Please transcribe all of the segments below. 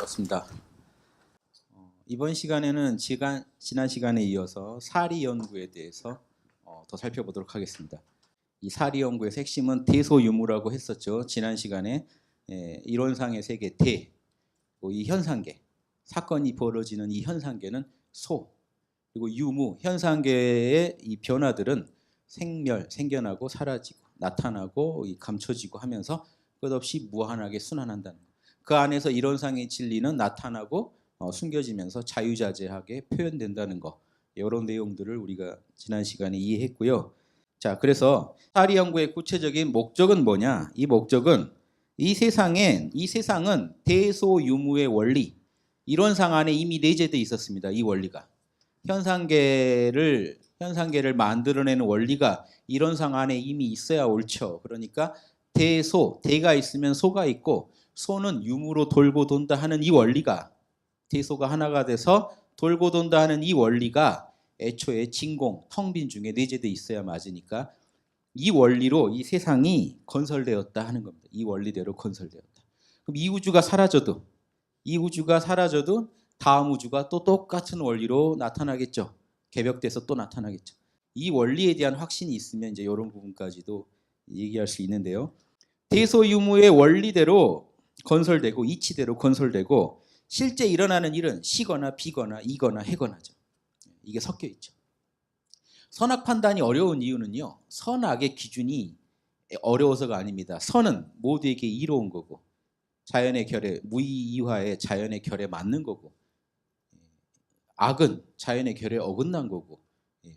반갑습니다. 이번 시간에는 지난 시간에 이어서 사리 연구에 대해서 더 살펴보도록 하겠습니다. 이 사리 연구의 핵심은 대소유무라고 했었죠. 지난 시간에 이론상의 세계 대, 이 현상계, 사건이 벌어지는 이 현상계는 소, 그리고 유무, 현상계의 이 변화들은 생겨나고 사라지고 나타나고 감춰지고 하면서 끝없이 무한하게 순환한다는 것. 그 안에서 이론상의 진리는 나타나고 숨겨지면서 자유자재하게 표현된다는 것. 이런 내용들을 우리가 지난 시간에 이해했고요. 자, 그래서 사리 연구의 구체적인 목적은 뭐냐? 이 목적은 이 세상은 대소유무의 원리, 이론상 안에 이미 내재되어 있었습니다. 이 원리가. 현상계를 만들어내는 원리가 이론상 안에 이미 있어야 옳죠. 그러니까 대가 있으면 소가 있고, 소는 유무로 돌고 돈다 하는 이 원리가, 대소가 하나가 돼서 돌고 돈다 하는 이 원리가 애초에 진공, 텅 빈 중에 내재되어 있어야 맞으니까 이 원리로 이 세상이 건설되었다 하는 겁니다. 이 원리대로 건설되었다. 그럼 이 우주가 사라져도 다음 우주가 또 똑같은 원리로 나타나겠죠. 개벽돼서 또 나타나겠죠. 이 원리에 대한 확신이 있으면 이제 이런 부분까지도 얘기할 수 있는데요. 대소유무의 원리대로 건설되고 이치대로 건설되고 실제 일어나는 일은 시거나 비거나 이거나 해거나죠. 이게 섞여 있죠. 선악 판단이 어려운 이유는요. 선악의 기준이 어려워서가 아닙니다. 선은 모두에게 이로운 거고, 자연의 결에, 무이이화의 자연의 결에 맞는 거고, 악은 자연의 결에 어긋난 거고,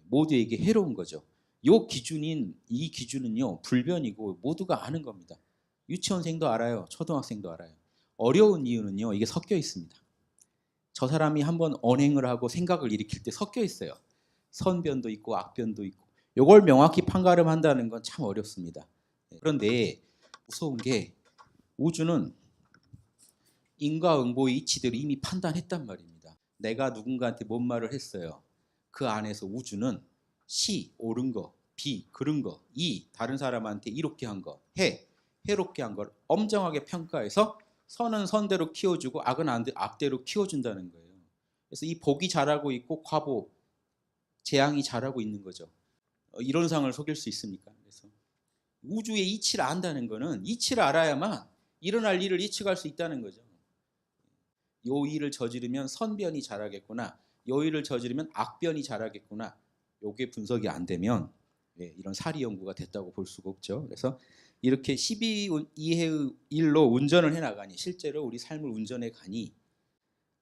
모두에게 해로운 거죠. 이 기준은요 불변이고 모두가 아는 겁니다. 유치원생도 알아요. 초등학생도 알아요. 어려운 이유는요, 이게 섞여 있습니다. 저 사람이 한번 언행을 하고 생각을 일으킬 때 섞여 있어요. 선변도 있고 악변도 있고. 이걸 명확히 판가름한다는 건 참 어렵습니다. 그런데 무서운 게 우주는 인과응보의 이치대로 이미 판단했단 말입니다. 내가 누군가한테 뭔 말을 했어요. 그 안에서 우주는 시, 옳은 거, 비, 그른 거, 이, 다른 사람한테 이롭게 한 거, 해롭게 한 걸 엄정하게 평가해서 선은 선대로 키워주고 악은 악대로 키워준다는 거예요. 그래서 이 복이 잘하고 있고 과보, 재앙이 잘하고 있는 거죠. 이론상을 속일 수 있습니까? 그래서 우주의 이치를 안다는 거는 이치를 알아야만 일어날 일을 예측할 수 있다는 거죠. 요 일을 저지르면 선변이 잘하겠구나, 요 일을 저지르면 악변이 잘하겠구나. 요게 분석이 안 되면 이런 사리 연구가 됐다고 볼 수가 없죠. 그래서 이렇게 12이해의 일로 운전을 해나가니, 실제로 우리 삶을 운전해 가니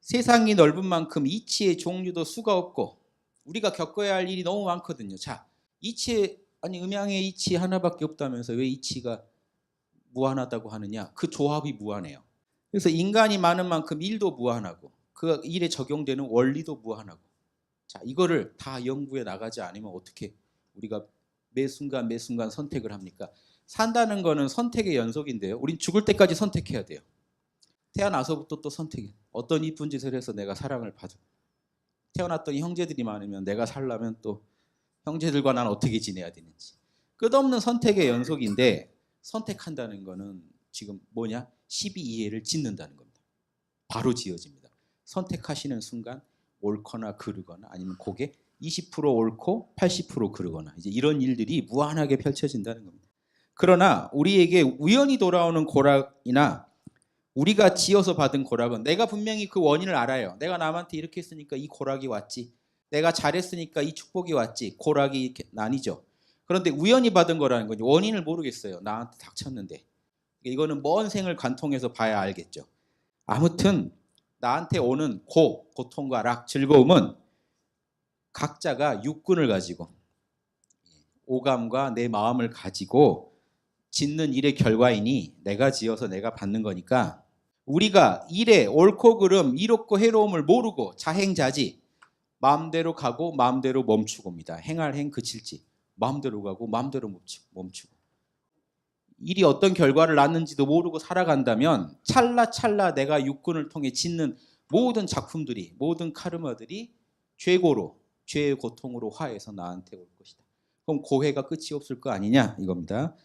세상이 넓은 만큼 이치의 종류도 수가 없고 우리가 겪어야 할 일이 너무 많거든요. 자, 음양의 이치 하나밖에 없다면서 왜 이치가 무한하다고 하느냐? 그 조합이 무한해요. 그래서 인간이 많은 만큼 일도 무한하고 그 일에 적용되는 원리도 무한하고. 자, 이거를 다 연구해 나가지 않으면 어떻게 우리가 매 순간 선택을 합니까? 산다는 거는 선택의 연속인데요. 우린 죽을 때까지 선택해야 돼요. 태어나서부터 또 선택해. 어떤 이쁜 짓을 해서 내가 사랑을 받을. 태어났더니 형제들이 많으면 내가 살려면 또 형제들과 난 어떻게 지내야 되는지. 끝없는 선택의 연속인데, 선택한다는 거는 지금 뭐냐? 12이해를 짓는다는 겁니다. 바로 지어집니다. 선택하시는 순간 옳거나 그르거나, 아니면 그게 20% 옳고 80% 그르거나, 이제 이런 일들이 무한하게 펼쳐진다는 겁니다. 그러나 우리에게 우연히 돌아오는 고락이나 우리가 지어서 받은 고락은 내가 분명히 그 원인을 알아요. 내가 남한테 이렇게 했으니까 이 고락이 왔지, 내가 잘했으니까 이 축복이 왔지, 고락이 이렇게 나뉘죠. 그런데 우연히 받은 거라는 건 원인을 모르겠어요. 나한테 닥쳤는데. 이거는 먼 생을 관통해서 봐야 알겠죠. 아무튼 나한테 오는 고통과 락, 즐거움은 각자가 육군을 가지고, 오감과 내 마음을 가지고 짓는 일의 결과이니 내가 지어서 내가 받는 거니까, 우리가 일의 옳고 그름, 이롭고 해로움을 모르고 자행자지, 마음대로 가고 마음대로 멈추고입니다. 행할 행 그칠지, 마음대로 가고 마음대로 멈추고. 일이 어떤 결과를 낳는지도 모르고 살아간다면 찰나찰나 내가 육군을 통해 짓는 모든 작품들이, 모든 카르마들이 죄의 고통으로 화해서 나한테 올 것이다. 그럼 고해가 끝이 없을 거 아니냐 이겁니다.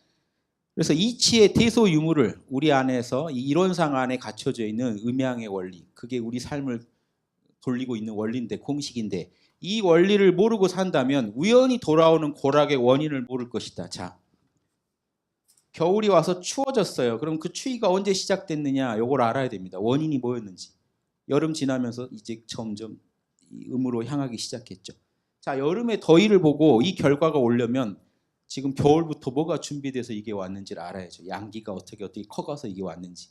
그래서 이치의 대소유무를 우리 안에서 이 이론상 안에 갖춰져 있는 음양의 원리, 그게 우리 삶을 돌리고 있는 원리인데, 공식인데, 이 원리를 모르고 산다면 우연히 돌아오는 고락의 원인을 모를 것이다. 자, 겨울이 와서 추워졌어요. 그럼 그 추위가 언제 시작됐느냐, 이걸 알아야 됩니다. 원인이 뭐였는지. 여름 지나면서 이제 점점 음으로 향하기 시작했죠. 자, 여름의 더위를 보고 이 결과가 오려면 지금 겨울부터 뭐가 준비돼서 이게 왔는지를 알아야죠. 양기가 어떻게 커가서 이게 왔는지.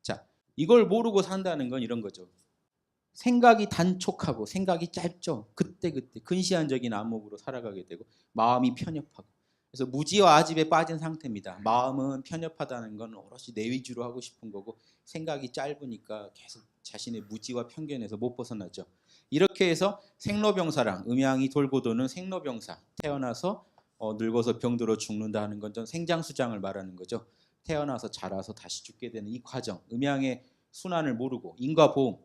자, 이걸 모르고 산다는 건 이런 거죠. 생각이 단촉하고 생각이 짧죠. 그때그때 근시안적인 안목으로 살아가게 되고 마음이 편협하고, 그래서 무지와 아집에 빠진 상태입니다. 마음은 편협하다는 건 오롯이 내 위주로 하고 싶은 거고, 생각이 짧으니까 계속 자신의 무지와 편견에서 못 벗어나죠. 이렇게 해서 생로병사랑, 음양이 돌고 도는 생로병사, 태어나서 늙어서 병들어 죽는다는 건 전 생장수장을 말하는 거죠. 태어나서 자라서 다시 죽게 되는 이 과정, 음양의 순환을 모르고 인과보험,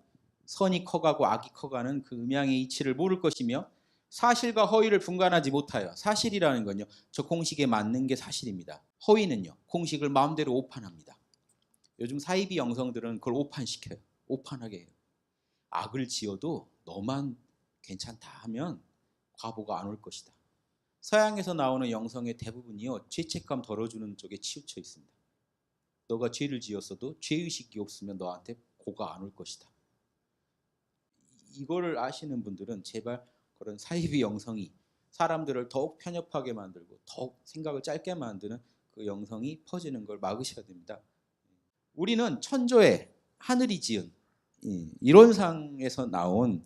선이 커가고 악이 커가는 그 음양의 이치를 모를 것이며, 사실과 허위를 분간하지 못하여, 사실이라는 건요, 저 공식에 맞는 게 사실입니다. 허위는요, 공식을 마음대로 오판합니다. 요즘 사이비 영성들은 그걸 오판시켜요. 오판하게 해요. 악을 지어도 너만 괜찮다 하면 과보가 안 올 것이다. 서양에서 나오는 영성의 대부분이요, 죄책감 덜어주는 쪽에 치우쳐 있습니다. 너가 죄를 지었어도 죄의식이 없으면 너한테 고가 안 올 것이다. 이거를 아시는 분들은 제발 그런 사이비 영성이 사람들을 더욱 편협하게 만들고 더욱 생각을 짧게 만드는 그 영성이 퍼지는 걸 막으셔야 됩니다. 우리는 천조에 하늘이 지은 이론상에서 나온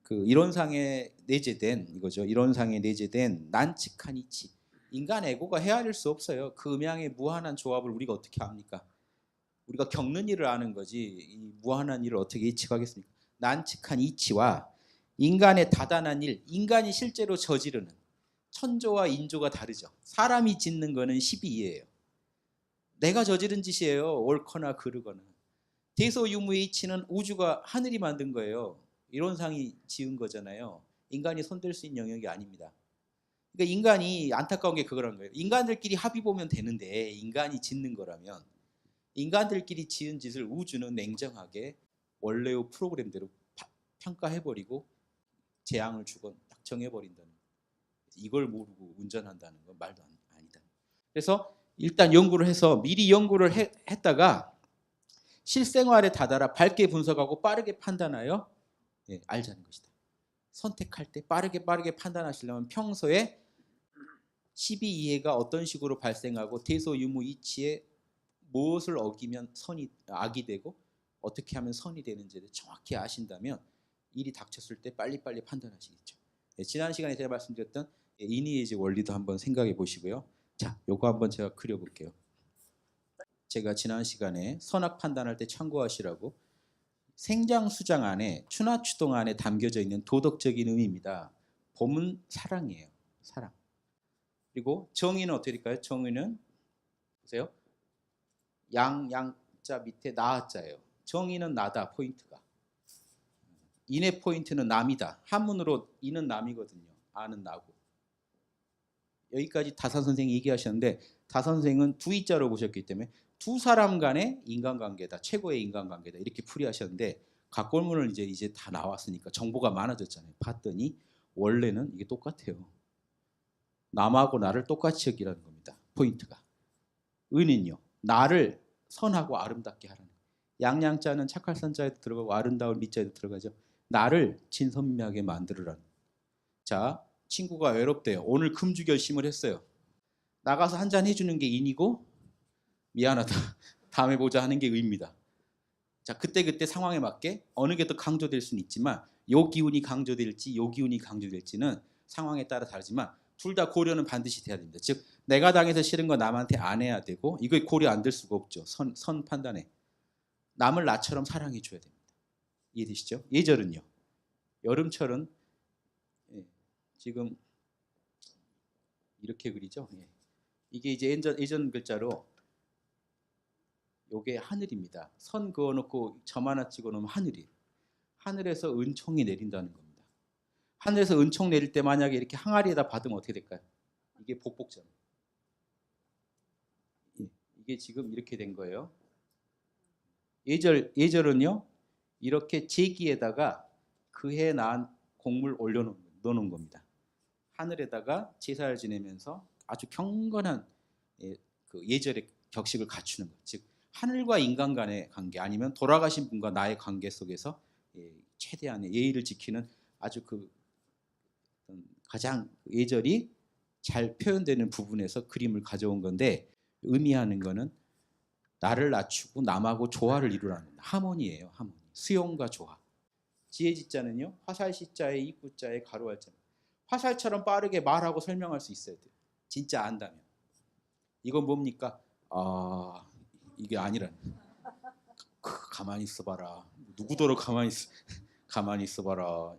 그 이론상에 내재된 이거죠. 이론상에 내재된 난측한 이치. 인간 에고가 헤아릴 수 없어요. 그 음양의 무한한 조합을 우리가 어떻게 압니까? 우리가 겪는 일을 아는 거지 이 무한한 일을 어떻게 예측하겠습니까? 난측한 이치와 인간의 다단한 일, 인간이 실제로 저지르는 천조와 인조가 다르죠. 사람이 짓는 거는 12예요. 내가 저지른 짓이에요. 옳거나 그르거나. 대소유무의 이치는 우주가 하늘이 만든 거예요. 이론상이 지은 거잖아요. 인간이 손댈 수 있는 영역이 아닙니다. 그러니까 인간이 안타까운 게 그거란 거예요. 인간들끼리 합의 보면 되는데 인간이 짓는 거라면, 인간들끼리 지은 짓을 우주는 냉정하게 원래의 프로그램대로 평가해버리고 재앙을 주건 딱 정해버린다는 거예요. 이걸 모르고 운전한다는 건 말도 아니다. 그래서 일단 연구를 해서 미리 연구를 했다가 실생활에 다다라 밝게 분석하고 빠르게 판단하여 알자는 것이다. 선택할 때 빠르게 판단하시려면 평소에 12이해가 어떤 식으로 발생하고 대소유무 이치에 무엇을 어기면 악이 되고 어떻게 하면 선이 되는지를 정확히 아신다면 일이 닥쳤을 때 빨리빨리 판단하시겠죠. 지난 시간에 제가 말씀드렸던 이니에지 원리도 한번 생각해 보시고요. 자, 요거 한번 제가 그려볼게요. 제가 지난 시간에 선악 판단할 때 참고하시라고 생장수장 안에 추나추동 안에 담겨져 있는 도덕적인 의미입니다. 봄은 사랑이에요. 사랑. 그리고 정의는 어떻게 될까요? 정의는 보세요. 양자 밑에 나자예요. 정의는 나다, 포인트가. 인의 포인트는 남이다. 한문으로 인은 남이거든요. 아는 나고. 여기까지 다산 선생이 얘기하셨는데, 다산 선생은 두 이자로 보셨기 때문에 두 사람 간의 인간관계다, 최고의 인간관계다 이렇게 풀이하셨는데, 각골문을 이제 다 나왔으니까 정보가 많아졌잖아요. 봤더니 원래는 이게 똑같아요. 남하고 나를 똑같이 여기라는 겁니다. 포인트가. 의는요, 나를 선하고 아름답게 하라는 거예요. 양양자는 착할 선자에도 들어가고 아름다운 미자에도 들어가죠. 나를 진선미하게 만들으라는. 자, 친구가 외롭대요. 오늘 금주 결심을 했어요. 나가서 한잔 해주는 게 인이고, 미안하다, 다음에 보자 하는 게 의입니다. 자, 그때 상황에 맞게 어느 게 더 강조될 수는 있지만, 요 기운이 강조될지 요 기운이 강조될지는 상황에 따라 다르지만 둘 다 고려는 반드시 돼야 됩니다. 즉 내가 당해서 싫은 거 남한테 안 해야 되고, 이거 고려 안 될 수가 없죠. 선 판단에 남을 나처럼 사랑해 줘야 됩니다. 이해되시죠? 예절은요, 여름철은 지금 이렇게 그리죠. 이게 이제 예전 글자로 요게 하늘입니다. 선 그어놓고 점 하나 찍어놓으면 하늘이에요. 하늘에서 은총이 내린다는 겁니다. 하늘에서 은총 내릴 때 만약에 이렇게 항아리에다 받으면 어떻게 될까요? 이게 복복잖아요. 이게 지금 이렇게 된 거예요. 예절은요 이렇게 제기에다가 그해 낳은 곡물 올려놓는 겁니다. 하늘에다가 제사를 지내면서 아주 경건한 그 예절의 격식을 갖추는 것. 즉 하늘과 인간 간의 관계 아니면 돌아가신 분과 나의 관계 속에서 최대한의 예의를 지키는 아주 그 가장 예절이 잘 표현되는 부분에서 그림을 가져온 건데 의미하는 거는 나를 낮추고 남하고 조화를 이루라는 겁니다. 하모니예요. 하모니. 수용과 조화. 지혜지자는요. 화살시자에 입구자에 가로할자. 화살처럼 빠르게 말하고 설명할 수 있어야 돼요. 진짜 안다면. 이건 뭡니까? 이게 아니라 가만히 있어봐라. 누구더러 가만히 있어봐라.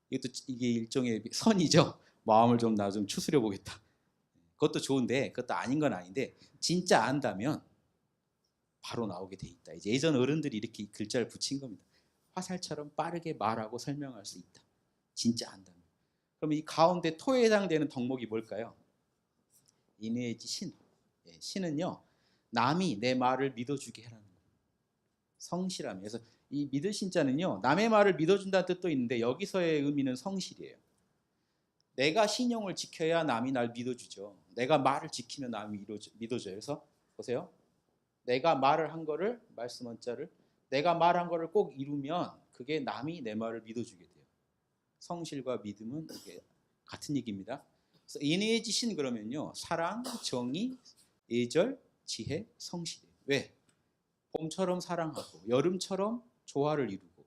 이게 일종의 선이죠. 마음을 좀 나 좀 추스려 보겠다. 그것도 좋은데 그것도 아닌 건 아닌데 진짜 안다면 바로 나오게 돼 있다. 이제 예전 어른들이 이렇게 글자를 붙인 겁니다. 화살처럼 빠르게 말하고 설명할 수 있다. 진짜 안다면. 그럼 이 가운데 토에 해당되는 덕목이 뭘까요? 인해지 신. 신은요 남이 내 말을 믿어주게 해라는 거예요. 성실함. 그래서 이 믿을 신자는요 남의 말을 믿어준다는 뜻도 있는데 여기서의 의미는 성실이에요. 내가 신용을 지켜야 남이 날 믿어주죠. 내가 말을 지키면 남이 믿어줘요. 그래서 보세요. 내가 말을 한 거를 말씀 원자를 내가 말한 거를 꼭 이루면 그게 남이 내 말을 믿어주게 돼요. 성실과 믿음은 이게 같은 얘기입니다. 그래서 인해지신 그러면요 사랑, 정의, 예절, 지혜, 성실이에요. 왜? 봄처럼 사랑하고 여름처럼 조화를 이루고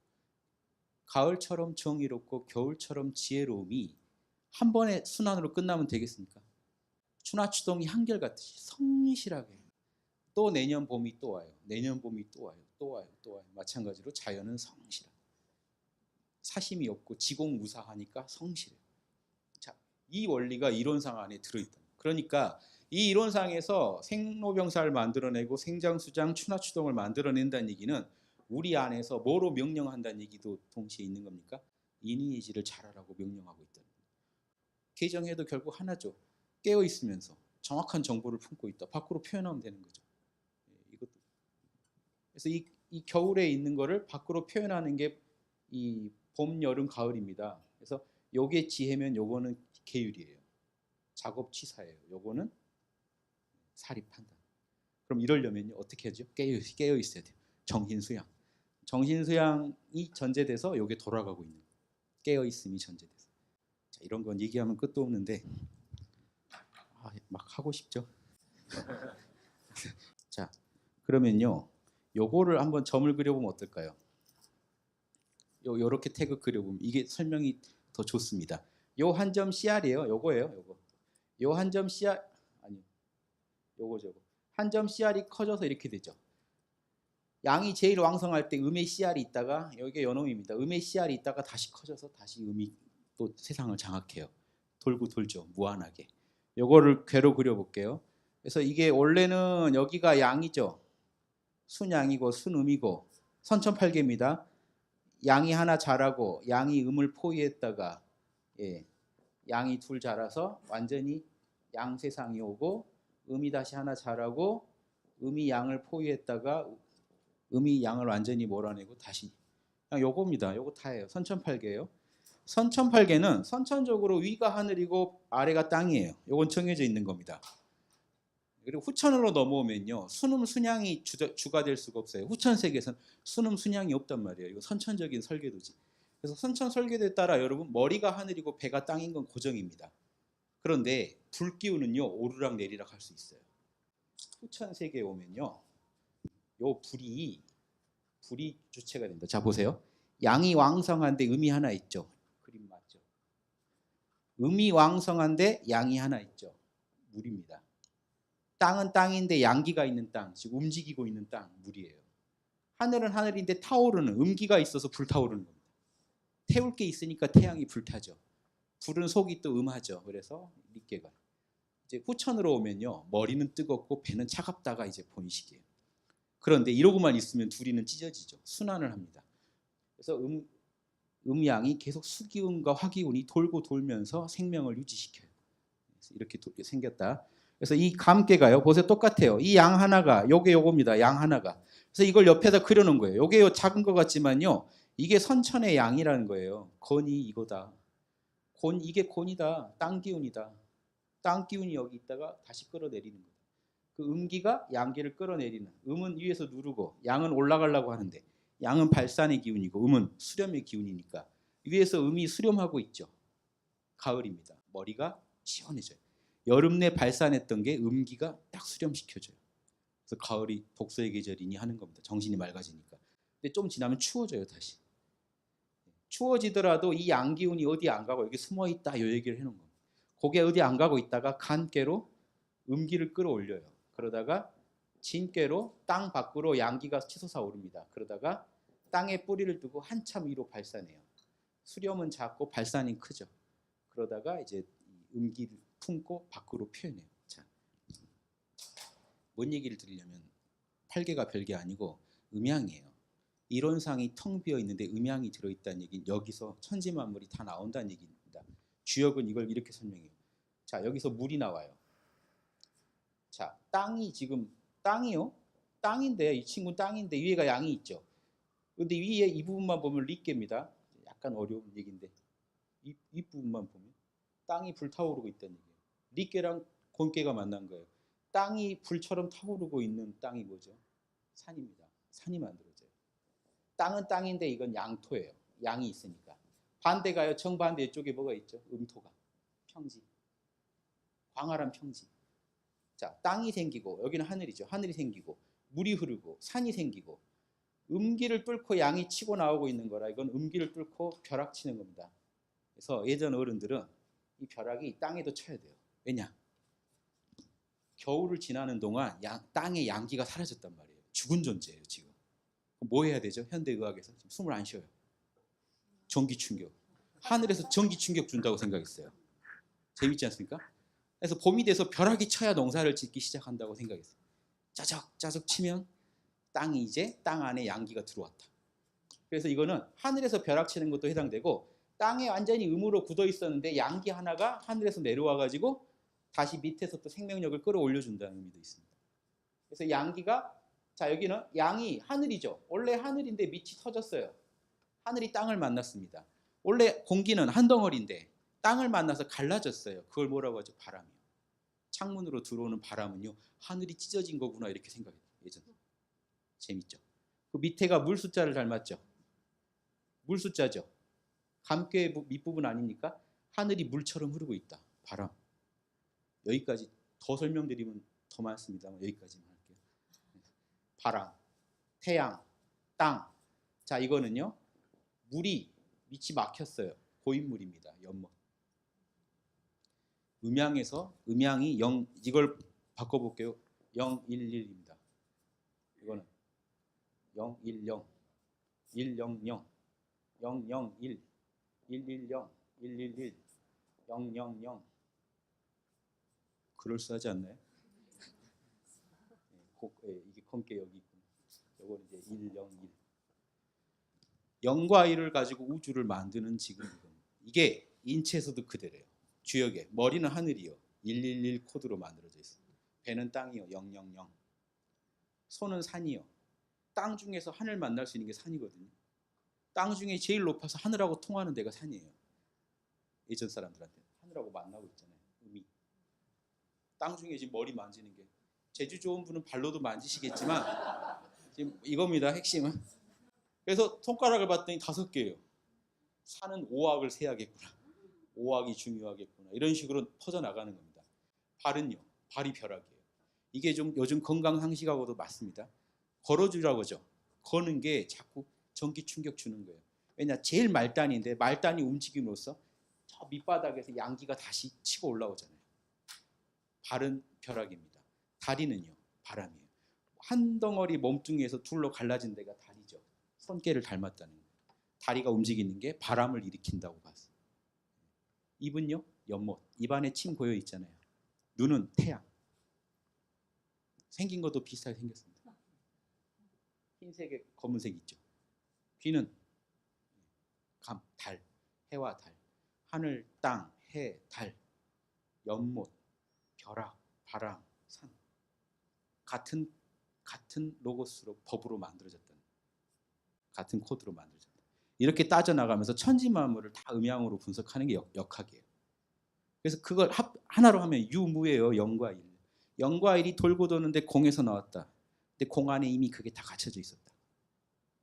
가을처럼 정의롭고 겨울처럼 지혜로움이 한 번에 순환으로 끝나면 되겠습니까? 추나추동이 한결같이 성실하게 또 내년 봄이 또 와요. 내년 봄이 또 와요. 또 와요. 또 와요. 마찬가지로 자연은 성실해. 사심이 없고 지공무사하니까 성실해. 자, 이 원리가 이론상 안에 들어있다. 그러니까 이 이론상에서 생로병사를 만들어내고 생장수장 추나추동을 만들어낸다는 얘기는 우리 안에서 뭐로 명령한다는 얘기도 동시에 있는 겁니까? 인의예지를 잘하라고 명령하고 있다는 거예요. 개정해도 결국 하나죠. 깨어있으면서 정확한 정보를 품고 있다. 밖으로 표현하면 되는 거죠. 이것도. 그래서 이 겨울에 있는 거를 밖으로 표현하는 게 이 봄, 여름, 가을입니다. 그래서 요게 지혜면 요거는 계율이에요. 작업 취사예요. 요거는 사립 판단. 그럼 이러려면 어떻게 하죠? 깨어 있어야 돼요. 정신수양. 정신수양이 전제돼서 요게 돌아가고 있는 거예요. 깨어 있음이 전제돼서. 자, 이런 건 얘기하면 끝도 없는데 막 하고 싶죠. 자, 그러면요. 요거를 한번 점을 그려보면 어떨까요? 요렇게 태그 그려보면 이게 설명이 더 좋습니다. 요 한 점 CR이에요. 요거예요. 요거. 요 한 점 CR 아니. 요거. 한 점 CR이 커져서 이렇게 되죠. 양이 제일 왕성할 때 음의 CR이 있다가 여기가 요놈입니다. 음의 CR이 있다가 다시 커져서 다시 음이 또 세상을 장악해요. 돌고 돌죠. 무한하게. 요거를 궤로 그려볼게요. 그래서 이게 원래는 여기가 양이죠. 순양이고 순음이고 선천팔계입니다. 양이 하나 자라고 양이 음을 포위했다가 양이 둘 자라서 완전히 양 세상이 오고 음이 다시 하나 자라고 음이 양을 포위했다가 음이 양을 완전히 몰아내고 다시 그냥 요겁니다. 요거 다예요. 선천팔계예요. 선천팔계는 선천적으로 위가 하늘이고 아래가 땅이에요. 요건 정해져 있는 겁니다. 그리고 후천으로 넘어오면요. 순음 순양이 주가 될 수가 없어요. 후천 세계에서는 순음 순양이 없단 말이에요. 이거 선천적인 설계도지. 그래서 선천 설계도에 따라 여러분 머리가 하늘이고 배가 땅인 건 고정입니다. 그런데 불기운은요. 오르락 내리락 할 수 있어요. 후천 세계에 오면요. 요 불이 주체가 된다. 자 보세요. 양이 왕성한데 음이 하나 있죠. 그림 맞죠? 음이 왕성한데 양이 하나 있죠. 물입니다. 땅은 땅인데 양기가 있는 땅, 즉 움직이고 있는 땅, 물이에요. 하늘은 하늘인데 타오르는 음기가 있어서 불타오르는 겁니다. 태울 게 있으니까 태양이 불타죠. 불은 속이 또 음하죠. 그래서 리께가 이제 후천으로 오면요, 머리는 뜨겁고 배는 차갑다가 이제 본식이에요. 그런데 이러고만 있으면 둘이는 찢어지죠. 순환을 합니다. 그래서 음양이 계속 수기운과 화기운이 돌고 돌면서 생명을 유지시켜요. 그래서 이렇게 생겼다. 그래서 이 감개가요. 보세요. 똑같아요. 이 양 하나가 요게 요겁니다. 양 하나가. 그래서 이걸 옆에다 그려놓은 거예요. 요게 요 작은 것 같지만요. 이게 선천의 양이라는 거예요. 건이 이거다. 이게 곤이다. 땅 기운이다. 땅 기운이 여기 있다가 다시 끌어내리는 거다. 그 음기가 양기를 끌어내리는. 음은 위에서 누르고 양은 올라가려고 하는데 양은 발산의 기운이고 음은 수렴의 기운이니까 위에서 음이 수렴하고 있죠. 가을입니다. 머리가 시원해져요. 여름 내 발산했던 게 음기가 딱 수렴시켜줘요. 그래서 가을이 독서의 계절이니 하는 겁니다. 정신이 맑아지니까. 근데 좀 지나면 추워져요. 다시. 추워지더라도 이 양기운이 어디 안 가고 여기 숨어있다 이 얘기를 해놓은 겁니다. 그게 어디 안 가고 있다가 간깨로 음기를 끌어올려요. 그러다가 진깨로 땅 밖으로 양기가 치솟아 오릅니다. 그러다가 땅에 뿌리를 두고 한참 위로 발산해요. 수렴은 작고 발산이 크죠. 그러다가 이제 음기를 품고 밖으로 표현해요. 자, 뭔 얘기를 드리려면 팔계가 별게 아니고 음양이에요. 이론상이 텅 비어 있는데 음양이 들어있다는 얘기는 여기서 천지만물이 다 나온다는 얘기입니다. 주역은 이걸 이렇게 설명해요. 자, 여기서 물이 나와요. 자, 땅이 지금 땅이요. 땅인데 이 친구는 땅인데 위에가 양이 있죠. 근데 위에 이 부분만 보면 리께입니다. 약간 어려운 얘기인데 이 부분만 보면 땅이 불타오르고 있다는 얘기예요. 리께랑 곤깨가 만난 거예요. 땅이 불처럼 타오르고 있는 땅이 뭐죠? 산입니다. 산이 만들어져요. 땅은 땅인데 이건 양토예요. 양이 있으니까. 반대가요. 정반대 이쪽에 뭐가 있죠? 음토가. 평지. 광활한 평지. 자, 땅이 생기고 여기는 하늘이죠. 하늘이 생기고 물이 흐르고 산이 생기고 음기를 뚫고 양이 치고 나오고 있는 거라 이건 음기를 뚫고 벼락 치는 겁니다. 그래서 예전 어른들은 이 벼락이 땅에도 쳐야 돼요. 왜냐? 겨울을 지나는 동안 땅의 양기가 사라졌단 말이에요. 죽은 존재예요 지금. 뭐 해야 되죠? 현대의학에서 지금 숨을 안 쉬어요. 전기 충격. 하늘에서 전기 충격 준다고 생각했어요. 재밌지 않습니까? 그래서 봄이 돼서 벼락이 쳐야 농사를 짓기 시작한다고 생각했어요. 짜적 짜적 치면 땅이 이제 땅 안에 양기가 들어왔다. 그래서 이거는 하늘에서 벼락 치는 것도 해당되고 땅에 완전히 음으로 굳어 있었는데 양기 하나가 하늘에서 내려와 가지고 다시 밑에서 또 생명력을 끌어올려 준다는 의미도 있습니다. 그래서 양기가 자 여기는 양이 하늘이죠. 원래 하늘인데 밑이 터졌어요. 하늘이 땅을 만났습니다. 원래 공기는 한 덩어리인데 땅을 만나서 갈라졌어요. 그걸 뭐라고 하죠? 바람이요. 창문으로 들어오는 바람은요. 하늘이 찢어진 거구나 이렇게 생각해요. 예전에. 재밌죠? 그 밑에가 물 숫자를 닮았죠. 물 숫자죠. 감개의 밑부분 아닙니까? 하늘이 물처럼 흐르고 있다. 바람. 여기까지 더 설명드리면 더 많습니다만 여기까지만 할게요. 바람, 태양, 땅. 자 이거는요. 물이 밑이 막혔어요. 고인물입니다. 연못. 음양이 0 이걸 바꿔볼게요. 011입니다. 이거는 010, 100, 001, 110, 111, 000. 그럴싸하지 않나요? 이게 검게 여기 있구나. 이거는 이제 101. 0과 1을 가지고 우주를 만드는 지금 이게 인체에서도 그대로예요. 주역에 머리는 하늘이요. 111 코드로 만들어져 있습니다. 배는 땅이요. 000. 손은 산이요. 땅 중에서 하늘 만날 수 있는 게 산이거든요. 땅 중에 제일 높아서 하늘하고 통하는 데가 산이에요. 예전 사람들한테 하늘하고 만나고 있잖아요. 음이. 땅 중에 지금 머리 만지는 게 재주 좋은 분은 발로도 만지시겠지만 지금 이겁니다. 핵심은. 그래서 손가락을 봤더니 5개예요. 산은 5악을 세야겠구나. 5악이 중요하겠구나. 이런 식으로 퍼져나가는 겁니다. 발은요. 발이 벼락이에요. 이게 좀 요즘 건강 상식하고도 맞습니다. 걸어주라고 하죠. 거는 게 자꾸 전기 충격 주는 거예요. 왜냐? 제일 말단인데 말단이 움직임으로써 저 밑바닥에서 양기가 다시 치고 올라오잖아요. 발은 벼락입니다. 다리는요. 바람이에요. 한 덩어리 몸뚱이에서 둘로 갈라진 데가 다리죠. 손깨를 닮았다는 거예요. 다리가 움직이는 게 바람을 일으킨다고 봤어요. 입은요. 연못. 입안에 침 고여 있잖아요. 눈은 태양. 생긴 것도 비슷하게 생겼습니다. 흰색에 검은색 있죠. 귀는 달, 해와 달, 하늘, 땅, 해, 달, 연못, 벼락, 바람, 산 같은 로고스로 법으로 만들어졌다. 같은 코드로 만들어졌다. 이렇게 따져나가면서 천지만물을 다 음양으로 분석하는 게 역학이에요. 그래서 그걸 하나로 하면 유무예요. 0과 1. 0과 1이 돌고 도는데 공에서 나왔다. 근데 공 안에 이미 그게 다 갖춰져 있었다.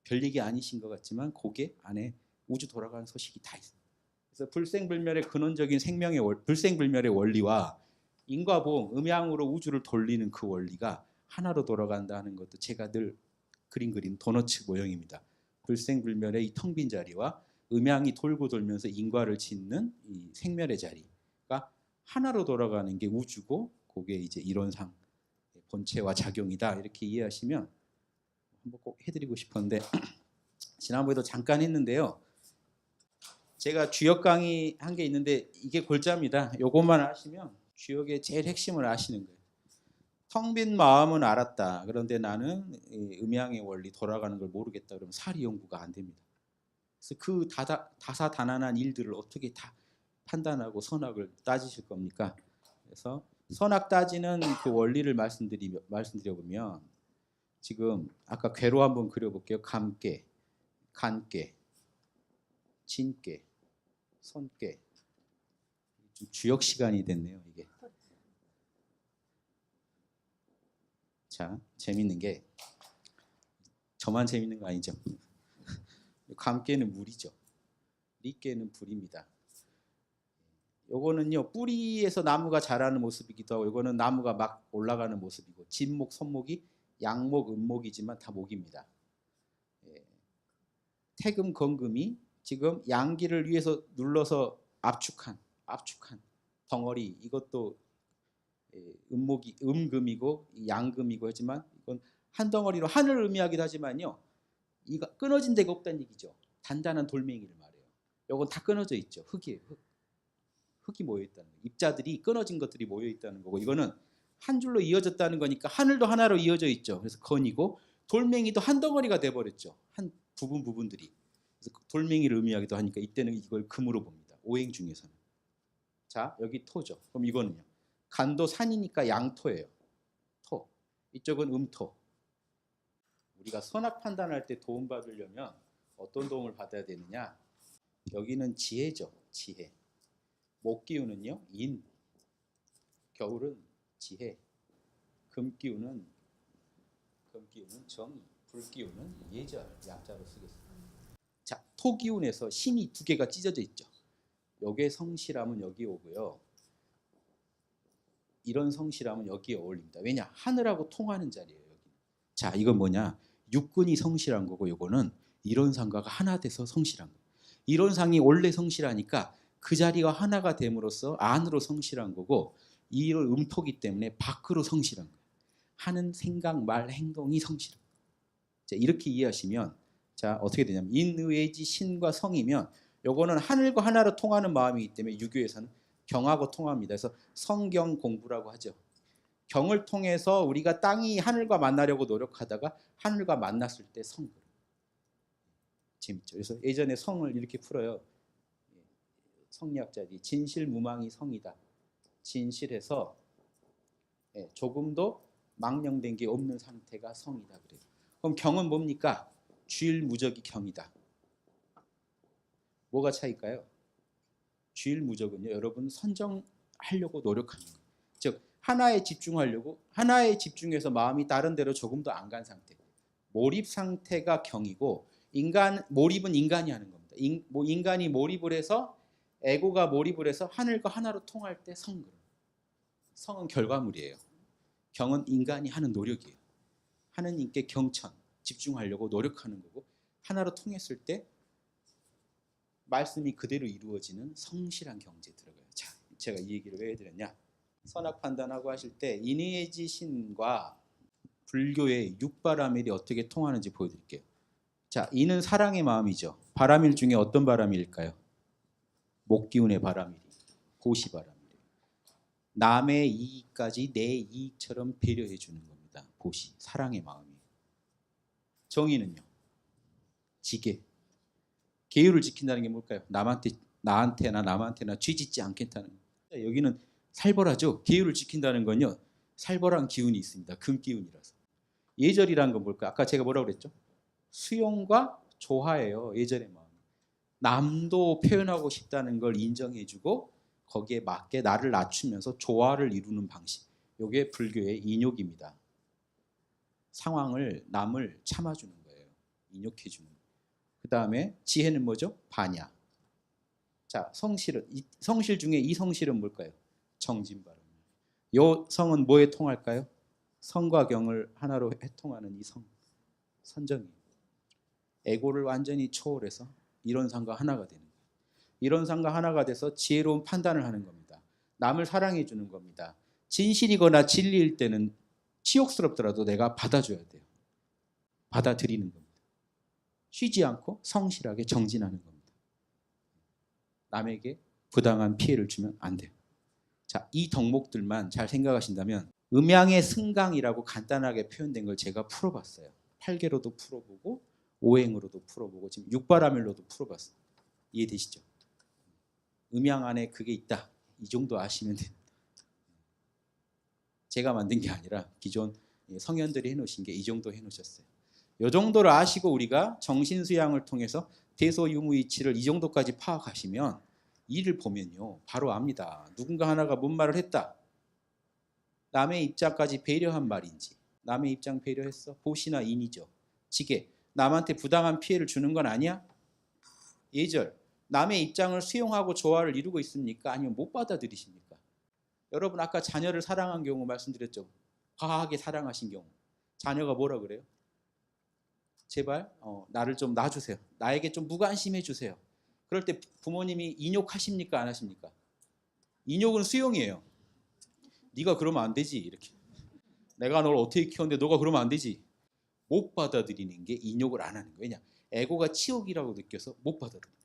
별 얘기 아니신 것 같지만 고개 안에 우주 돌아가는 소식이 다 있어요. 그래서 불생불멸의 근원적인 생명의 불생불멸의 원리와 인과보응, 음양으로 우주를 돌리는 그 원리가 하나로 돌아간다는 것도 제가 늘 그린 도너츠 모형입니다. 불생불멸의 이 텅 빈 자리와 음양이 돌고 돌면서 인과를 짓는 이 생멸의 자리가 하나로 돌아가는 게 우주고, 그게 이제 이론상 본체와 작용이다, 이렇게 이해하시면 한번 꼭 해드리고 싶었는데 지난번에도 잠깐 했는데요. 제가 주역 강의 한 게 있는데 이게 골자입니다. 요것만 하시면 주역의 제일 핵심을 아시는 거예요. 텅 빈 마음은 알았다. 그런데 나는 음양의 원리 돌아가는 걸 모르겠다. 그러면 사리 연구가 안 됩니다. 그래서 그 다사다난한 일들을 어떻게 다 판단하고 선악을 따지실 겁니까? 그래서 선악 따지는 그 원리를 말씀드려보면, 지금 아까 궤로 한번 그려볼게요. 감깨, 간깨, 진깨, 선깨. 좀 주역 시간이 됐네요, 이게. 자, 재밌는 게, 저만 재밌는 거 아니죠? 감깨는 물이죠. 리깨는 불입니다. 요거는요, 뿌리에서 나무가 자라는 모습이기도 하고, 요거는 나무가 막 올라가는 모습이고, 진목, 선목이 양목, 음목이지만 다 목입니다. 태금, 건금이 지금 양기를 위해서 눌러서 압축한 덩어리, 이것도 음목이 음금이고 양금이고 하지만 이건 한 덩어리로 하늘을 의미하기도 하지만요, 이거 끊어진 데가 없다는 얘기죠. 단단한 돌멩이를 말해요. 이건 다 끊어져 있죠. 흙이에요. 흙이 모여 있다는 거예요. 입자들이 끊어진 것들이 모여 있다는 거고, 이거는 한 줄로 이어졌다는 거니까 하늘도 하나로 이어져 있죠. 그래서 건이고, 돌멩이도 한 덩어리가 돼 버렸죠. 한 부분들이. 그래서 돌멩이를 의미하기도 하니까 이때는 이걸 금으로 봅니다. 오행 중에서는. 자, 여기 토죠. 그럼 이거는요, 간도 산이니까 양토예요. 토. 이쪽은 음토. 우리가 선악 판단할 때 도움 받으려면 어떤 도움을 받아야 되느냐? 여기는 지혜죠. 지혜. 목기운은요, 인. 겨울은 지혜. 금기운은 정의. 불기운은 예절, 약자로 쓰겠습니다. 자, 토기운에서 신이 두 개가 찢어져 있죠. 여기에 성실함은 여기 오고요. 이런 성실함은 여기에 어울립니다. 왜냐? 하늘하고 통하는 자리예요. 여기. 자, 이건 뭐냐? 육군이 성실한 거고, 요거는 이론상과가 하나 돼서 성실한 거예요. 이론상이 원래 성실하니까 그 자리가 하나가 됨으로써 안으로 성실한 거고, 이런 음토기 때문에 밖으로 성실한 거예요. 하는 생각, 말, 행동이 성실한 거예요. 자, 이렇게 이해하시면, 자, 어떻게 되냐면 인의지 신과 성이면 요거는 하늘과 하나로 통하는 마음이기 때문에 유교에서는 경하고 통합니다. 그래서 성경 공부라고 하죠. 경을 통해서 우리가 땅이 하늘과 만나려고 노력하다가 하늘과 만났을 때 성. 재밌죠. 그래서 예전에 성을 이렇게 풀어요. 성리학자들이 진실무망이 성이다. 진실해서 조금도 망령된 게 없는 상태가 성이다 그래요. 그럼 경은 뭡니까? 주일무적이 경이다. 뭐가 차이일까요? 주일무적은요, 여러분 선정하려고 노력하는 거예요. 즉 하나에 집중하려고, 하나에 집중해서 마음이 다른 데로 조금도 안 간 상태. 몰입 상태가 경이고, 몰입은 인간이 하는 겁니다. 인간이 몰입을 해서, 에고가 몰입을 해서 하늘과 하나로 통할 때 성은 결과물이에요. 경은 인간이 하는 노력이에요. 하느님께 경천, 집중하려고 노력하는 거고, 하나로 통했을 때 말씀이 그대로 이루어지는 성실한 경지에 들어가요. 자, 제가 이 얘기를 왜 해드렸냐? 선악 판단하고 하실 때 인의지 신과 불교의 육바라밀이 어떻게 통하는지 보여드릴게요. 자, 이는 사랑의 마음이죠. 바라밀 중에 어떤 바라밀일까요? 목기운의 바라밀이 보시 바라밀이에요. 남의 이익까지 내 이익처럼 배려해 주는 겁니다. 보시, 사랑의 마음이에요. 정의는요, 지계. 계율을 지킨다는 게 뭘까요? 나한테나 쥐짓지 않겠다는 거예요. 여기는 살벌하죠. 계율을 지킨다는 건요, 살벌한 기운이 있습니다. 금 기운이라서. 예절이라는 건 뭘까? 아까 제가 뭐라고 그랬죠? 수용과 조화예요. 예절의 마음. 남도 표현하고 싶다는 걸 인정해주고 거기에 맞게 나를 낮추면서 조화를 이루는 방식. 이게 불교의 인욕입니다. 상황을 남을 참아주는 거예요. 인욕해주는. 그 다음에 지혜는 뭐죠? 반야. 자, 성실 중에 이 성실은 뭘까요? 정진바람. 요 성은 뭐에 통할까요? 성과 경을 하나로 해통하는 이 선정이에요. 에고를 완전히 초월해서 이론상과 하나가 되는 거예요. 이론상과 하나가 돼서 지혜로운 판단을 하는 겁니다. 남을 사랑해 주는 겁니다. 진실이거나 진리일 때는 치욕스럽더라도 내가 받아줘야 돼요. 받아들이는 겁니다. 쉬지 않고 성실하게 정진하는 겁니다. 남에게 부당한 피해를 주면 안 돼요. 자, 이 덕목들만 잘 생각하신다면 음양의 승강이라고 간단하게 표현된 걸 제가 풀어봤어요. 8개로도 풀어보고 오행으로도 풀어보고 지금 육바라밀로도 풀어봤어요. 이해되시죠? 음양 안에 그게 있다. 이 정도 아시면 됩니다. 제가 만든 게 아니라 기존 성현들이 해놓으신 게 이 정도 해놓으셨어요. 이 정도를 아시고 우리가 정신수양을 통해서 대소유무이치를 이 정도까지 파악하시면 이를 보면요 바로 압니다. 누군가 하나가 뭔 말을 했다. 남의 입장까지 배려한 말인지 남의 입장 배려했어? 보시나 인이죠. 지게 남한테 부당한 피해를 주는 건 아니야? 예절 남의 입장을 수용하고 조화를 이루고 있습니까? 아니면 못 받아들이십니까? 여러분 아까 자녀를 사랑한 경우 말씀드렸죠. 과하게 사랑하신 경우 자녀가 뭐라 그래요? 제발 나를 좀 놔주세요. 나에게 좀 무관심해 주세요. 그럴 때 부모님이 인욕하십니까? 안 하십니까? 인욕은 수용이에요. 네가 그러면 안 되지 이렇게. 내가 널 어떻게 키웠는데 너가 그러면 안 되지. 못 받아들이는 게 인욕을 안 하는 거예요. 왜냐? 에고가 치욕이라고 느껴서 못 받아들여요.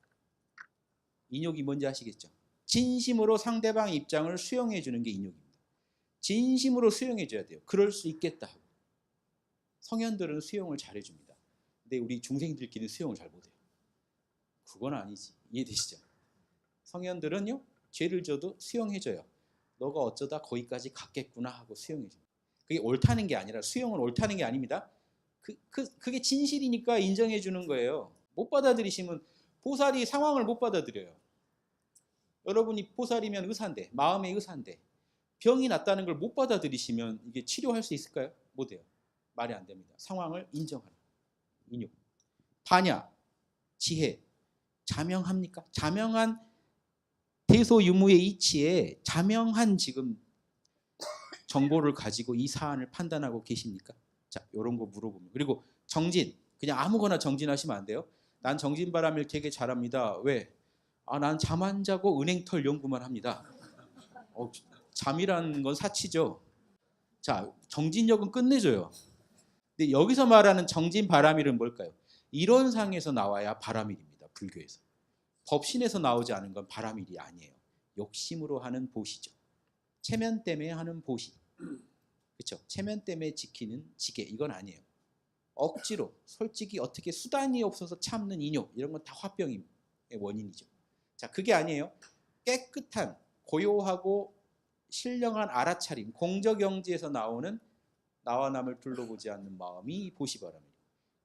인욕이 뭔지 아시겠죠? 진심으로 상대방 입장을 수용해 주는 게 인욕입니다. 진심으로 수용해 줘야 돼요. 그럴 수 있겠다 하고. 성현들은 수용을 잘해 줍니다. 근데 우리 중생들끼리는 수용을 잘 못해요. 그건 아니지. 이해되시죠? 성현들은요 죄를 져도 수용해줘요. 너가 어쩌다 거기까지 갔겠구나 하고 수용해줘요. 그게 옳다는 게 아니라 수용은 옳다는 게 아닙니다. 그게 진실이니까 인정해 주는 거예요. 못 받아들이시면 보살이 상황을 못 받아들여요. 여러분이 보살이면 의사인데 마음의 의사인데 병이 났다는 걸 못 받아들이시면 이게 치료할 수 있을까요? 못해요. 말이 안 됩니다. 상황을 인정하라. 인욕. 반야, 지혜, 자명합니까? 자명한 대소유무의 이치에 자명한 지금 정보를 가지고 이 사안을 판단하고 계십니까? 자, 이런 거 물어보면. 그리고 정진, 그냥 아무거나 정진하시면 안 돼요. 난 정진바람일 되게 잘합니다. 왜? 난 잠 안 자고 은행털 연구만 합니다. 잠이라는 건 사치죠. 자, 정진력은 끝내줘요. 근데 여기서 말하는 정진바람일은 뭘까요? 이론상에서 나와야 바람일입니다. 불교에서. 법신에서 나오지 않은 건 바람일이 아니에요. 욕심으로 하는 보시죠. 체면 때문에 하는 보시. 그렇죠? 체면 때문에 지키는 지게 이건 아니에요. 억지로 솔직히 어떻게 수단이 없어서 참는 인욕 이런 건 다 화병의 원인이죠. 자, 그게 아니에요. 깨끗한 고요하고 신령한 알아차림 공저경지에서 나오는 나와 남을 둘러보지 않는 마음이 보시바람이고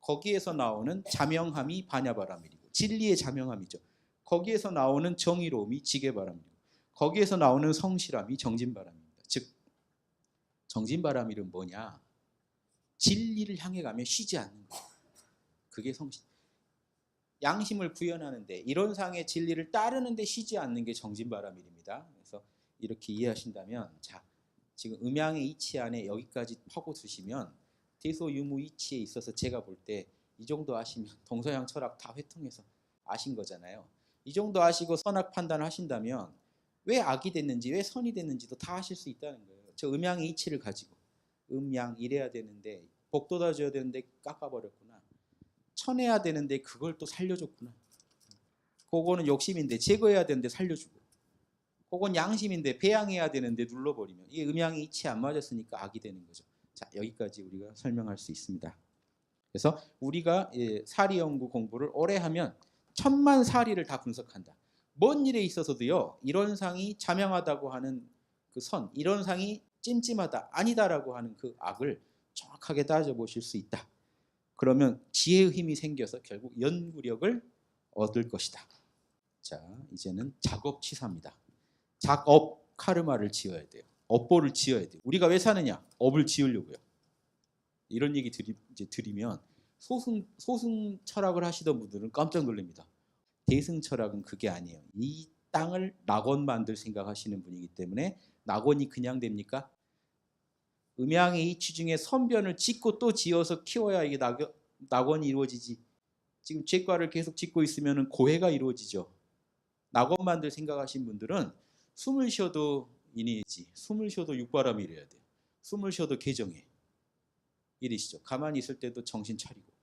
거기에서 나오는 자명함이 반야바람이고 진리의 자명함이죠. 거기에서 나오는 정의로움이 지게바람이고 거기에서 나오는 성실함이 정진바람입니다. 즉 정진바람일은 뭐냐? 진리를 향해 가며 쉬지 않는 것. 그게 성실. 양심을 구현하는데 이론상의 진리를 따르는데 쉬지 않는 게 정진바람일입니다. 그래서 이렇게 이해하신다면 자 지금 음양의 이치 안에 여기까지 파고드시면 대소유무이치에 있어서 제가 볼 때 이 정도 아시면 동서양 철학 다 회통해서 아신 거잖아요. 이 정도 아시고 선악 판단하신다면 왜 악이 됐는지 왜 선이 됐는지도 다 아실 수 있다는 거예요. 저 음양의 이치를 가지고 음양 이래야 되는데 복 돋아줘야 되는데 깎아버렸구나. 쳐내야 되는데 그걸 또 살려줬구나. 그거는 욕심인데 제거해야 되는데 살려주고 그건 양심인데 배양해야 되는데 눌러버리면 이게 음양의 이치에 안 맞았으니까 악이 되는 거죠. 자, 여기까지 우리가 설명할 수 있습니다. 그래서 우리가 사리 연구 공부를 오래 하면 천만 사리를 다 분석한다. 뭔 일에 있어서도요. 이론상이 자명하다고 하는 그 선, 이론상이 찜찜하다, 아니다라고 하는 그 악을 정확하게 따져보실 수 있다. 그러면 지혜의 힘이 생겨서 결국 연구력을 얻을 것이다. 자, 이제는 작업치사입니다. 작업 카르마를 지어야 돼요. 업보를 지어야 돼요. 우리가 왜 사느냐? 업을 지으려고요. 이런 얘기 드리면 소승 철학을 하시던 분들은 깜짝 놀랍니다. 대승 철학은 그게 아니에요. 이 땅을 낙원 만들 생각하시는 분이기 때문에 낙원이 그냥 됩니까? 음양의 이치 중에 선변을 짓고 또 지어서 키워야 이게 낙원이 이루어지지. 지금 죄과를 계속 짓고 있으면 고해가 이루어지죠. 낙원 만들 생각하신 분들은 숨을 쉬어도 인해지, 숨을 쉬어도 육바람이 이래야 돼요. 숨을 쉬어도 개정해. 이러시죠. 가만히 있을 때도 정신 차리고,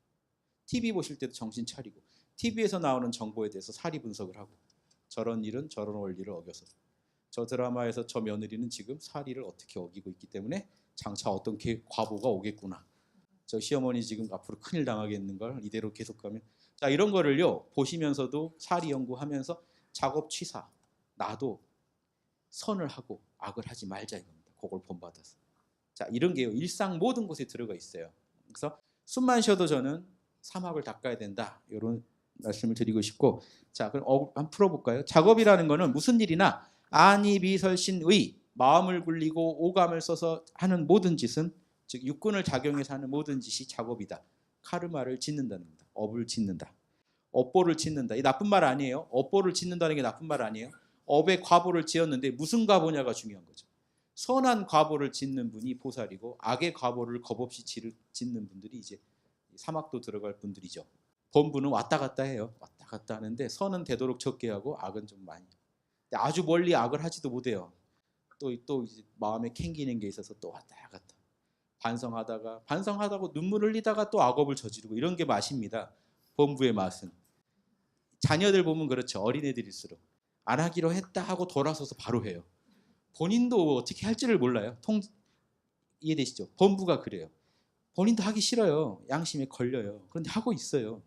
TV 보실 때도 정신 차리고, TV에서 나오는 정보에 대해서 사리 분석을 하고, 저런 일은 저런 원리를 어겨서, 저 드라마에서 저 며느리는 지금 사리를 어떻게 어기고 있기 때문에 장차 어떤 과보가 오겠구나. 저 시어머니 지금 앞으로 큰일 당하겠는 걸 이대로 계속 가면, 자, 이런 거를요 보시면서도 사리 연구하면서 작업 취사, 나도 선을 하고 악을 하지 말자 이겁니다. 그걸 본받아서. 자, 이런 게요 일상 모든 곳에 들어가 있어요. 그래서 숨만 쉬어도 저는 사막을 닦아야 된다, 이런 말씀을 드리고 싶고, 자, 그럼 한번 풀어볼까요? 작업이라는 거는 무슨 일이나 안이 비설신의, 마음을 굴리고 오감을 써서 하는 모든 짓은, 즉 육군을 작용해서 하는 모든 짓이 작업이다. 카르마를 짓는다는 겁니다. 업을 짓는다. 업보를 짓는다. 이 나쁜 말 아니에요. 업보를 짓는다는 게 나쁜 말 아니에요. 업의 과보를 지었는데 무슨 과보냐가 중요한 거죠. 선한 과보를 짓는 분이 보살이고, 악의 과보를 겁없이 짓는 분들이 이제 사막도 들어갈 분들이죠. 본부는 왔다 갔다 해요. 왔다 갔다 하는데 선은 되도록 적게 하고 악은 좀 많이. 아주 멀리 악을 하지도 못해요. 또 이제 마음에 캥기는 게 있어서 또 왔다 갔다. 반성하다가 눈물 흘리다가 또 악업을 저지르고, 이런 게 맛입니다. 본부의 맛은. 자녀들 보면 그렇죠. 어린애들일수록 안 하기로 했다 하고 돌아서서 바로 해요. 본인도 어떻게 할지를 몰라요. 이해되시죠? 본부가 그래요. 본인도 하기 싫어요. 양심에 걸려요. 그런데 하고 있어요.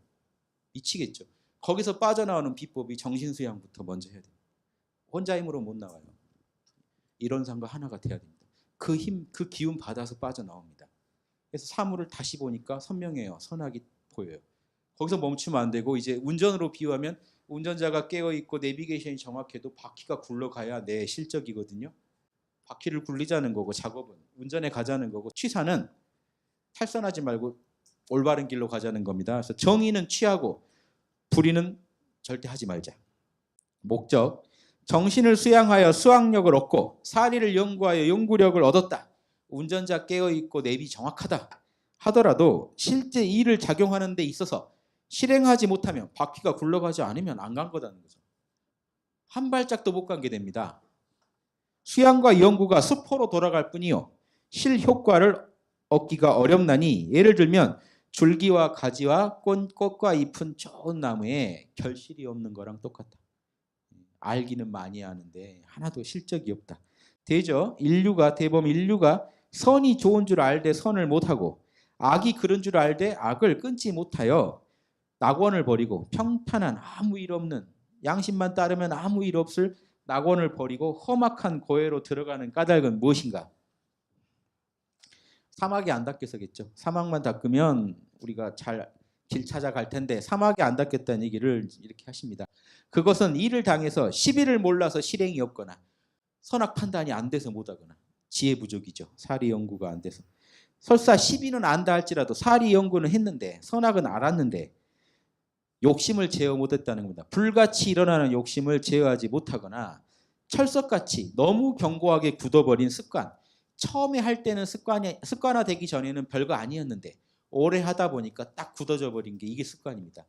미치겠죠. 거기서 빠져나오는 비법이 정신수양부터 먼저 해야 돼요. 혼자 힘으로 못 나와요. 이런 상과 하나가 돼야 됩니다. 그 힘, 그 기운 받아서 빠져나옵니다. 그래서 사물을 다시 보니까 선명해요. 선악이 보여요. 거기서 멈추면 안 되고, 이제 운전으로 비유하면 운전자가 깨어있고 내비게이션이 정확해도 바퀴가 굴러가야 내 실적이거든요. 바퀴를 굴리자는 거고, 작업은 운전에 가자는 거고, 취사는 탈선하지 말고 올바른 길로 가자는 겁니다. 그래서 정의는 취하고 불의는 절대 하지 말자. 목적, 정신을 수양하여 수학력을 얻고 사리를 연구하여 연구력을 얻었다. 운전자 깨어있고 내비 정확하다 하더라도 실제 일을 작용하는 데 있어서 실행하지 못하면, 바퀴가 굴러가지 않으면 안 간 거다는 거죠. 한 발짝도 못 간 게 됩니다. 수양과 연구가 수포로 돌아갈 뿐이요 실효과를 얻기가 어렵나니, 예를 들면 줄기와 가지와 꽃과 잎은 좋은 나무에 결실이 없는 거랑 똑같다. 알기는 많이 하는데 하나도 실적이 없다. 되죠? 대범 인류가 선이 좋은 줄 알되 선을 못하고, 악이 그런 줄 알되 악을 끊지 못하여 낙원을 버리고, 평탄한 아무 일 없는, 양심만 따르면 아무 일 없을 낙원을 버리고 험악한 고해로 들어가는 까닭은 무엇인가? 사막이 안 닦여서겠죠. 사막만 닦으면 우리가 잘 길 찾아갈 텐데, 사막이 안 닦였다는 얘기를 이렇게 하십니다. 그것은 일을 당해서 시비를 몰라서 실행이 없거나, 선악 판단이 안 돼서 못하거나, 지혜 부족이죠. 사리 연구가 안 돼서. 설사 시비는 안다 할지라도 사리 연구는 했는데, 선악은 알았는데 욕심을 제어 못했다는 겁니다. 불같이 일어나는 욕심을 제어하지 못하거나, 철석같이 너무 견고하게 굳어버린 습관. 처음에 할 때는 습관화되기 전에는 별거 아니었는데 오래 하다 보니까 딱 굳어져 버린 게, 이게 습관입니다.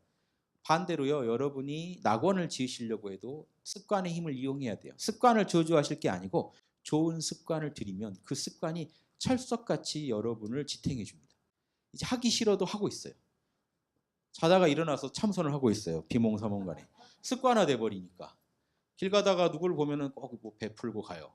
반대로요, 여러분이 낙원을 지으시려고 해도 습관의 힘을 이용해야 돼요. 습관을 저주하실 게 아니고 좋은 습관을 들이면 그 습관이 철석같이 여러분을 지탱해 줍니다. 이제 하기 싫어도 하고 있어요. 자다가 일어나서 참선을 하고 있어요. 비몽사몽간에. 습관화돼 버리니까. 길 가다가 누굴 보면은 꼭 뭐 베풀고 가요.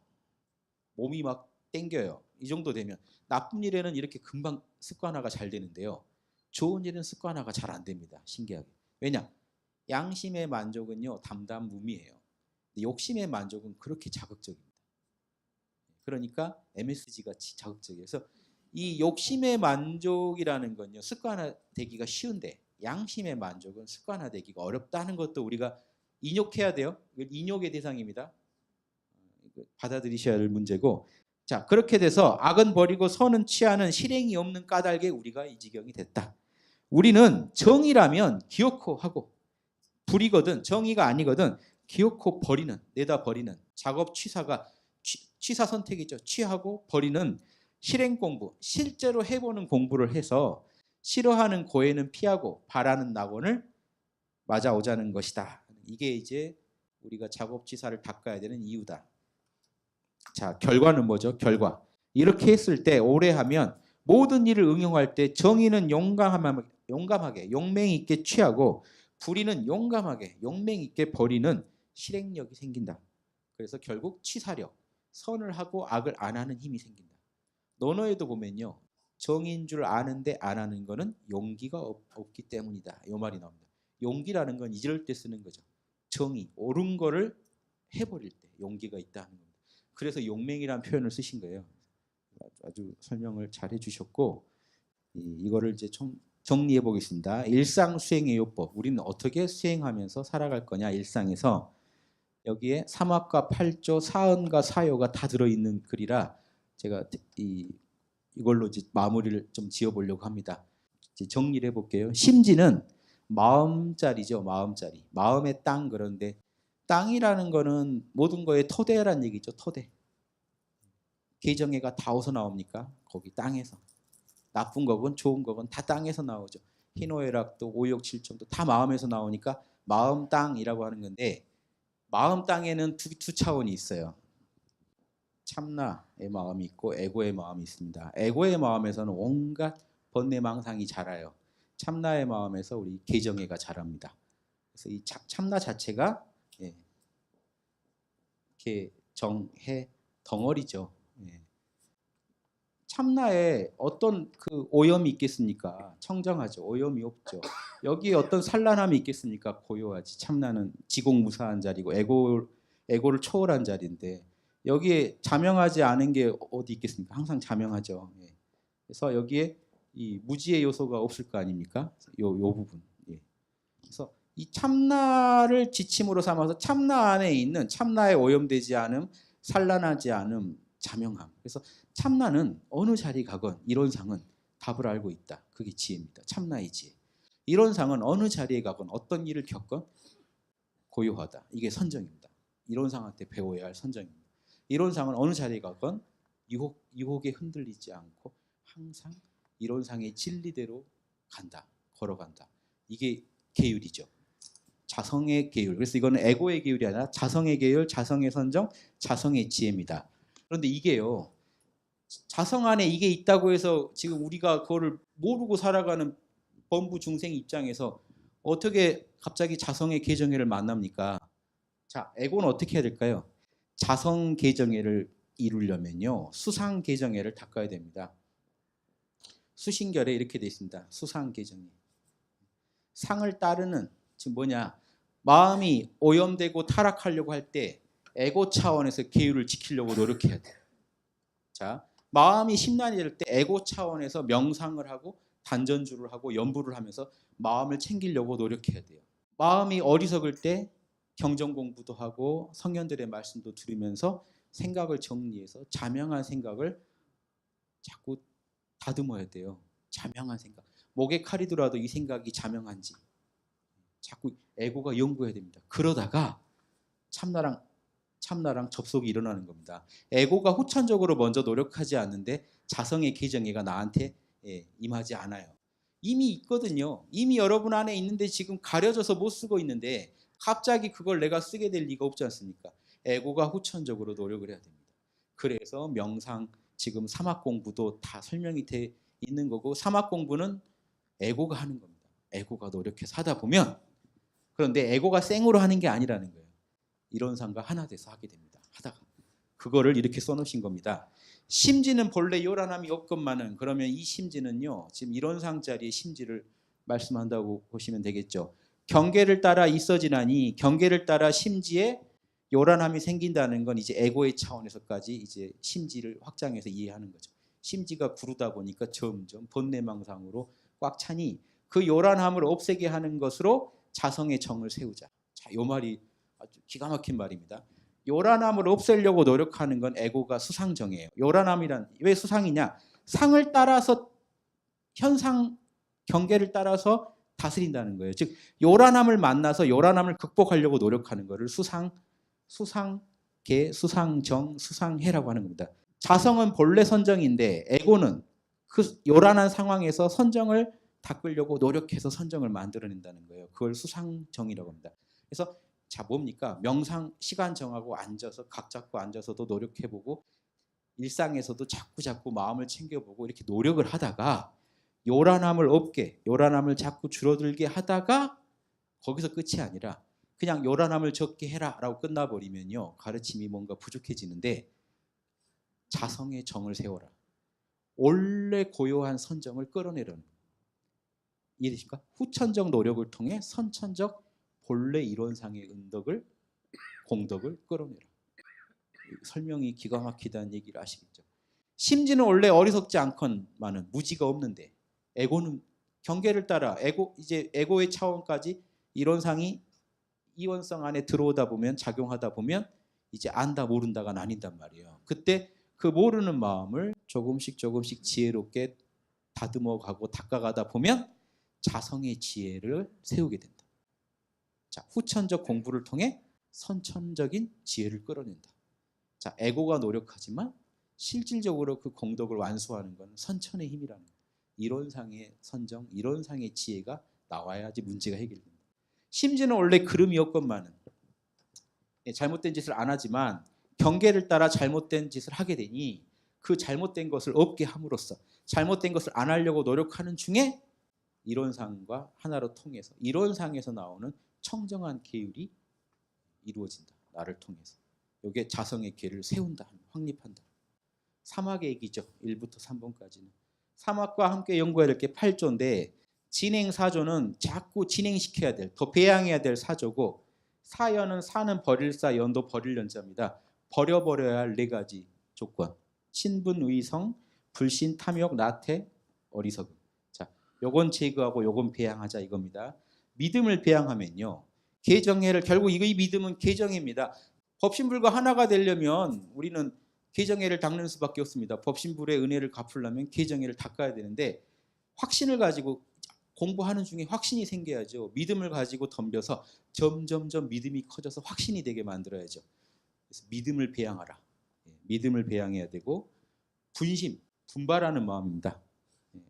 몸이 막 땡겨요. 이 정도 되면. 나쁜 일에는 이렇게 금방 습관화가 잘 되는데요. 좋은 일은 습관화가 잘 안 됩니다. 신기하게. 왜냐? 양심의 만족은요 담담무미예요. 욕심의 만족은 그렇게 자극적입니다. 그러니까 MSG 같이 자극적이에요. 그래서 이 욕심의 만족이라는 건요 습관화되기가 쉬운데 양심의 만족은 습관화되기가 어렵다는 것도 우리가 인욕해야 돼요. 인욕의 대상입니다. 받아들이셔야 할 문제고. 자, 그렇게 돼서 악은 버리고 선은 취하는 실행이 없는 까닭에 우리가 이 지경이 됐다. 우리는 정의라면 기어코 하고, 불이거든 정의가 아니거든 기어코 버리는, 내다 버리는 작업 취사가 취사 선택이죠. 취하고 버리는 실행 공부, 실제로 해보는 공부를 해서 싫어하는 고해는 피하고 바라는 낙원을 맞아오자는 것이다. 이게 이제 우리가 작업 취사를 닦아야 되는 이유다. 자, 결과는 뭐죠? 결과. 이렇게 했을 때 오래 하면 모든 일을 응용할 때 정의는 용감하게 용맹 있게 취하고 불의는 용감하게 용맹 있게 버리는 실행력이 생긴다. 그래서 결국 취사력, 선을 하고 악을 안 하는 힘이 생긴다. 논어에도 보면요. 정의인 줄 아는데 안 하는 거는 용기가 없기 때문이다. 이 말이 나옵니다. 용기라는 건 이럴 때 쓰는 거죠. 정의, 옳은 거를 해버릴 때 용기가 있다는 겁니다. 그래서 용맹이라는 표현을 쓰신 거예요. 아주 설명을 잘 해주셨고 이거를 이제 좀 정리해 보겠습니다. 일상 수행의 요법. 우리는 어떻게 수행하면서 살아갈 거냐 일상에서. 여기에 삼합과 팔조, 사언과 사요가 다 들어있는 글이라 제가 이걸로 이제 마무리를 좀 지어보려고 합니다. 이제 정리를 해볼게요. 심지는 마음자리죠. 마음자리. 마음의 땅. 그런데 땅이라는 거는 모든 거의 토대란 얘기죠. 토대. 계정애가 다 어디서 나옵니까? 거기 땅에서. 나쁜 거건 좋은 거건 다 땅에서 나오죠. 희노애락도 오욕칠정도 다 마음에서 나오니까 마음 땅이라고 하는 건데 마음 땅에는 두 차원이 있어요. 참나의 마음이 있고 에고의 마음이 있습니다. 에고의 마음에서는 온갖 번뇌망상이 자라요. 참나의 마음에서 우리 계정애가 자랍니다. 그래서 이 참나 자체가 이렇게 정해 덩어리죠. 참나에 어떤 그 오염이 있겠습니까? 청정하죠. 오염이 없죠. 여기에 어떤 산란함이 있겠습니까? 고요하지. 참나는 지공무사한 자리고 에고를 초월한 자리인데 여기에 자명하지 않은 게 어디 있겠습니까? 항상 자명하죠. 그래서 여기에 이 무지의 요소가 없을 거 아닙니까? 요 부분. 그래서 이 참나를 지침으로 삼아서 참나 안에 있는 참나에 오염되지 않음, 산란하지 않음, 자명함. 그래서 참나는 어느 자리 가건 이론상은 답을 알고 있다. 그게 지혜입니다. 참나의 지혜. 이론상은 어느 자리에 가건 어떤 일을 겪건 고요하다. 이게 선정입니다. 이론상한테 배워야 할 선정입니다. 이론상은 어느 자리에 가건 유혹에 흔들리지 않고 항상 이론상의 진리대로 간다. 걸어간다. 이게 계율이죠. 자성의 계율. 그래서 이거는 에고의 계율이 아니라 자성의 계율, 자성의 선정, 자성의 지혜입니다. 그런데 이게요. 자성 안에 이게 있다고 해서 지금 우리가 그거를 모르고 살아가는 범부 중생 입장에서 어떻게 갑자기 자성의 계정애를 만납니까? 자, 에고는 어떻게 해야 될까요? 자성 계정애를 이루려면요. 수상 계정애를 닦아야 됩니다. 수신결에 이렇게 돼 있습니다. 수상 계정애. 상을 따르는 지금 뭐냐? 마음이 오염되고 타락하려고 할 때 에고 차원에서 계율을 지키려고 노력해야 돼요. 자, 마음이 심란이 될 때 에고 차원에서 명상을 하고 단전주를 하고 연부를 하면서 마음을 챙기려고 노력해야 돼요. 마음이 어리석을 때 경전 공부도 하고 성현들의 말씀도 들으면서 생각을 정리해서 자명한 생각을 자꾸 다듬어야 돼요. 자명한 생각. 목에 칼이 들어와도 이 생각이 자명한지 자꾸 에고가 연구해야 됩니다. 그러다가 참나랑 접속이 일어나는 겁니다. 에고가 후천적으로 먼저 노력하지 않는데 자성의 계정애가 나한테 임하지 않아요. 이미 있거든요. 이미 여러분 안에 있는데 지금 가려져서 못 쓰고 있는데 갑자기 그걸 내가 쓰게 될 리가 없지 않습니까? 에고가 후천적으로 노력을 해야 됩니다. 그래서 명상 지금 사막 공부도 다 설명이 돼 있는 거고 사막 공부는 에고가 하는 겁니다. 에고가 노력해서 하다 보면 그런데 에고가 생으로 하는 게 아니라는 거예요. 이론상과 하나 돼서 하게 됩니다. 하다가 그거를 이렇게 써놓으신 겁니다. 심지는 본래 요란함이 없건만은 그러면 이 심지는요. 지금 이론상 자리의 심지를 말씀한다고 보시면 되겠죠. 경계를 따라 있어지나니 경계를 따라 심지에 요란함이 생긴다는 건 이제 에고의 차원에서까지 이제 심지를 확장해서 이해하는 거죠. 심지가 구르다 보니까 점점 번뇌망상으로 꽉 차니 그 요란함을 없애게 하는 것으로 자성의 정을 세우자. 자, 요 말이 아주 기가 막힌 말입니다. 요란함을 없애려고 노력하는 건 에고가 수상정이에요. 요란함이란 왜 수상이냐? 상을 따라서 현상 경계를 따라서 다스린다는 거예요. 즉 요란함을 만나서 요란함을 극복하려고 노력하는 것을 수상계, 수상정, 수상해라고 하는 겁니다. 자성은 본래 선정인데 에고는 그 요란한 상황에서 선정을 닦으려고 노력해서 선정을 만들어낸다는 거예요. 그걸 수상정이라고 합니다. 그래서 자 뭡니까? 명상 시간 정하고 앉아서 각 잡고 앉아서도 노력해보고 일상에서도 자꾸 마음을 챙겨보고 이렇게 노력을 하다가 요란함을 없게, 요란함을 자꾸 줄어들게 하다가 거기서 끝이 아니라 그냥 요란함을 적게 해라라고 끝나버리면요. 가르침이 뭔가 부족해지는데 자성의 정을 세워라. 원래 고요한 선정을 끌어내려는 이해되십니까? 후천적 노력을 통해 선천적 본래 이론상의 공덕을 끌어내라. 설명이 기가 막히다는 얘기를 아시겠죠? 심지는 원래 어리석지 않건만은 무지가 없는데 에고는 경계를 따라 에고의 차원까지 이론상이 이원성 안에 들어오다 보면 작용하다 보면 이제 안다 모른다가 나뉜단 말이에요. 그때 그 모르는 마음을 조금씩 지혜롭게 다듬어가고 닦아가다 보면 자성의 지혜를 세우게 된다. 자, 후천적 공부를 통해 선천적인 지혜를 끌어낸다. 자, 에고가 노력하지만 실질적으로 그 공덕을 완수하는 건 선천의 힘이라는 거예요. 이론상의 선정, 이론상의 지혜가 나와야지 문제가 해결됩니다. 심지어는 원래 그름이었건만은 잘못된 짓을 안 하지만 경계를 따라 잘못된 짓을 하게 되니 그 잘못된 것을 없게 함으로써 잘못된 것을 안 하려고 노력하는 중에 이론상과 하나로 통해서 이론상에서 나오는 청정한 계율이 이루어진다. 나를 통해서. 이게 자성의 계를 세운다. 확립한다. 사막의 얘기죠. 1부터 3번까지는. 사막과 함께 연구해야 될 게 8조인데 진행 4조는 자꾸 진행시켜야 될, 더 배양해야 될 4조고 사연은 사는 버릴사, 연도 버릴 연자입니다. 버려버려야 할 4가지 조건. 신분, 의성, 불신, 탐욕, 나태, 어리석음. 자, 요건 제거하고 요건 배양하자 이겁니다. 믿음을 배양하면요. 계정해를 결국 이 믿음은 계정입니다. 법신불과 하나가 되려면 우리는 계정해를 닦는 수밖에 없습니다. 법신불의 은혜를 갚으려면 계정해를 닦아야 되는데 확신을 가지고 공부하는 중에 확신이 생겨야죠. 믿음을 가지고 덤벼서 점점점 믿음이 커져서 확신이 되게 만들어야죠. 그래서 믿음을 배양하라. 믿음을 배양해야 되고 분심, 분발하는 마음입니다.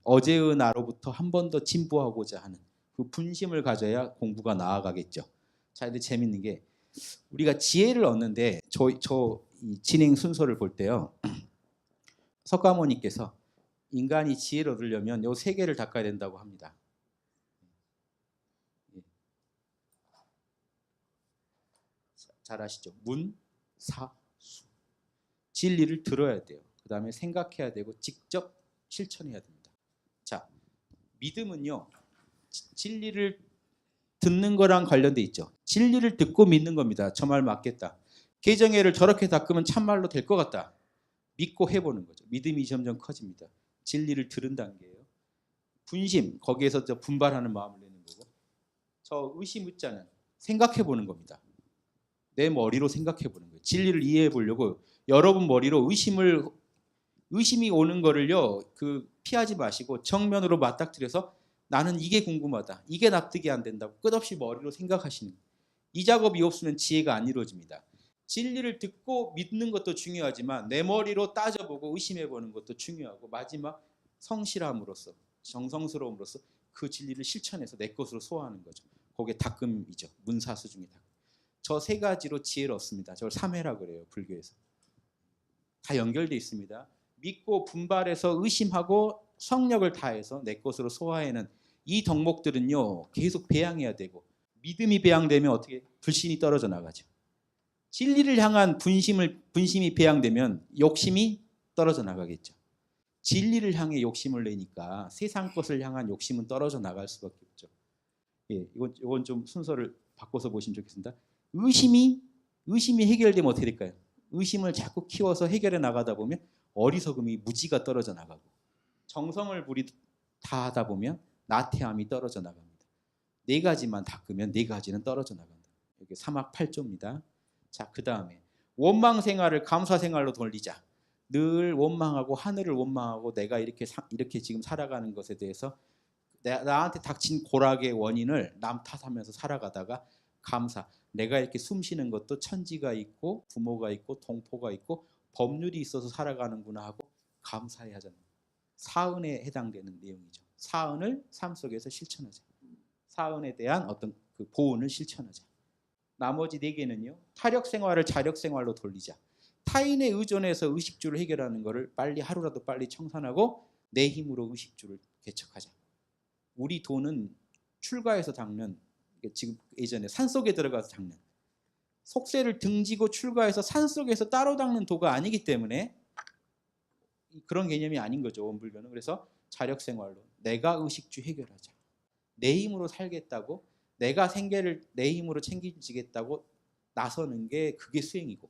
어제의 나로부터 한 번 더 진보하고자 하는 그 분심을 가져야 공부가 나아가겠죠. 자, 근데 재밌는 게 우리가 지혜를 얻는데 이 진행 순서를 볼 때요. 석가모니께서 인간이 지혜를 얻으려면 요 3개를 닦아야 된다고 합니다. 잘 아시죠? 문, 사, 수. 진리를 들어야 돼요. 그 다음에 생각해야 되고 직접 실천해야 됩니다. 자, 믿음은요. 진리를 듣는 거랑 관련돼 있죠. 진리를 듣고 믿는 겁니다. 저 말 맞겠다. 계정애를 저렇게 닦으면 참말로 될 것 같다. 믿고 해보는 거죠. 믿음이 점점 커집니다. 진리를 들은 단계예요. 분심, 거기에서 저 분발하는 마음을 내는 거고 저 의심의자는 생각해보는 겁니다. 내 머리로 생각해보는 거예요. 진리를 이해해보려고 여러분 머리로 의심이 오는 거를요 피하지 마시고 정면으로 맞닥뜨려서 나는 이게 궁금하다. 이게 납득이 안 된다고 끝없이 머리로 생각하시는 거예요. 이 작업이 없으면 지혜가 안 이루어집니다. 진리를 듣고 믿는 것도 중요하지만 내 머리로 따져보고 의심해보는 것도 중요하고 마지막 성실함으로써 정성스러움으로써 그 진리를 실천해서 내 것으로 소화하는 거죠. 그게 닦음이죠. 문사수 중에 닦음. 저 3가지로 지혜를 얻습니다. 저걸 3회라 그래요. 불교에서. 다 연결되어 있습니다. 믿고 분발해서 의심하고 성력을 다해서 내 것으로 소화해는 이 덕목들은요. 계속 배양해야 되고 믿음이 배양되면 어떻게 불신이 떨어져 나가죠. 진리를 향한 분심이 배양되면 욕심이 떨어져 나가겠죠. 진리를 향해 욕심을 내니까 세상 것을 향한 욕심은 떨어져 나갈 수밖에 없죠. 예, 이건 좀 순서를 바꿔서 보시면 좋겠습니다. 의심이 의심이 해결되면 어떻게 될까요? 의심을 자꾸 키워서 해결해 나가다 보면 어리석음이 무지가 떨어져 나가고, 정성을 다 하다 보면 나태함이 떨어져 나갑니다. 네 가지만 닦으면 네 가지는 떨어져 나간다. 이게 사막 8조입니다. 자, 그 다음에 원망 생활을 감사 생활로 돌리자. 늘 원망하고 하늘을 원망하고 내가 이렇게 지금 살아가는 것에 대해서 나한테 닥친 고락의 원인을 남 탓하면서 살아가다가 감사. 내가 이렇게 숨 쉬는 것도 천지가 있고 부모가 있고 동포가 있고 법률이 있어서 살아가는구나 하고 감사해야 하잖아요. 사은에 해당되는 내용이죠. 사은을 삶 속에서 실천하자. 사은에 대한 어떤 그 보은을 실천하자. 나머지 네 개는요. 타력 생활을 자력 생활로 돌리자. 타인에 의존해서 의식주를 해결하는 것을 하루라도 빨리 청산하고 내 힘으로 의식주를 개척하자. 우리 돈은 출가해서 닦는, 지금 예전에 산속에 들어가서 닦는, 속세를 등지고 출가해서 산속에서 따로 닦는 도가 아니기 때문에 그런 개념이 아닌 거죠. 원불교는. 그래서 자력생활로 내가 의식주 해결하자. 내 힘으로 살겠다고, 내가 생계를 내 힘으로 챙기겠다고 나서는 게 그게 수행이고,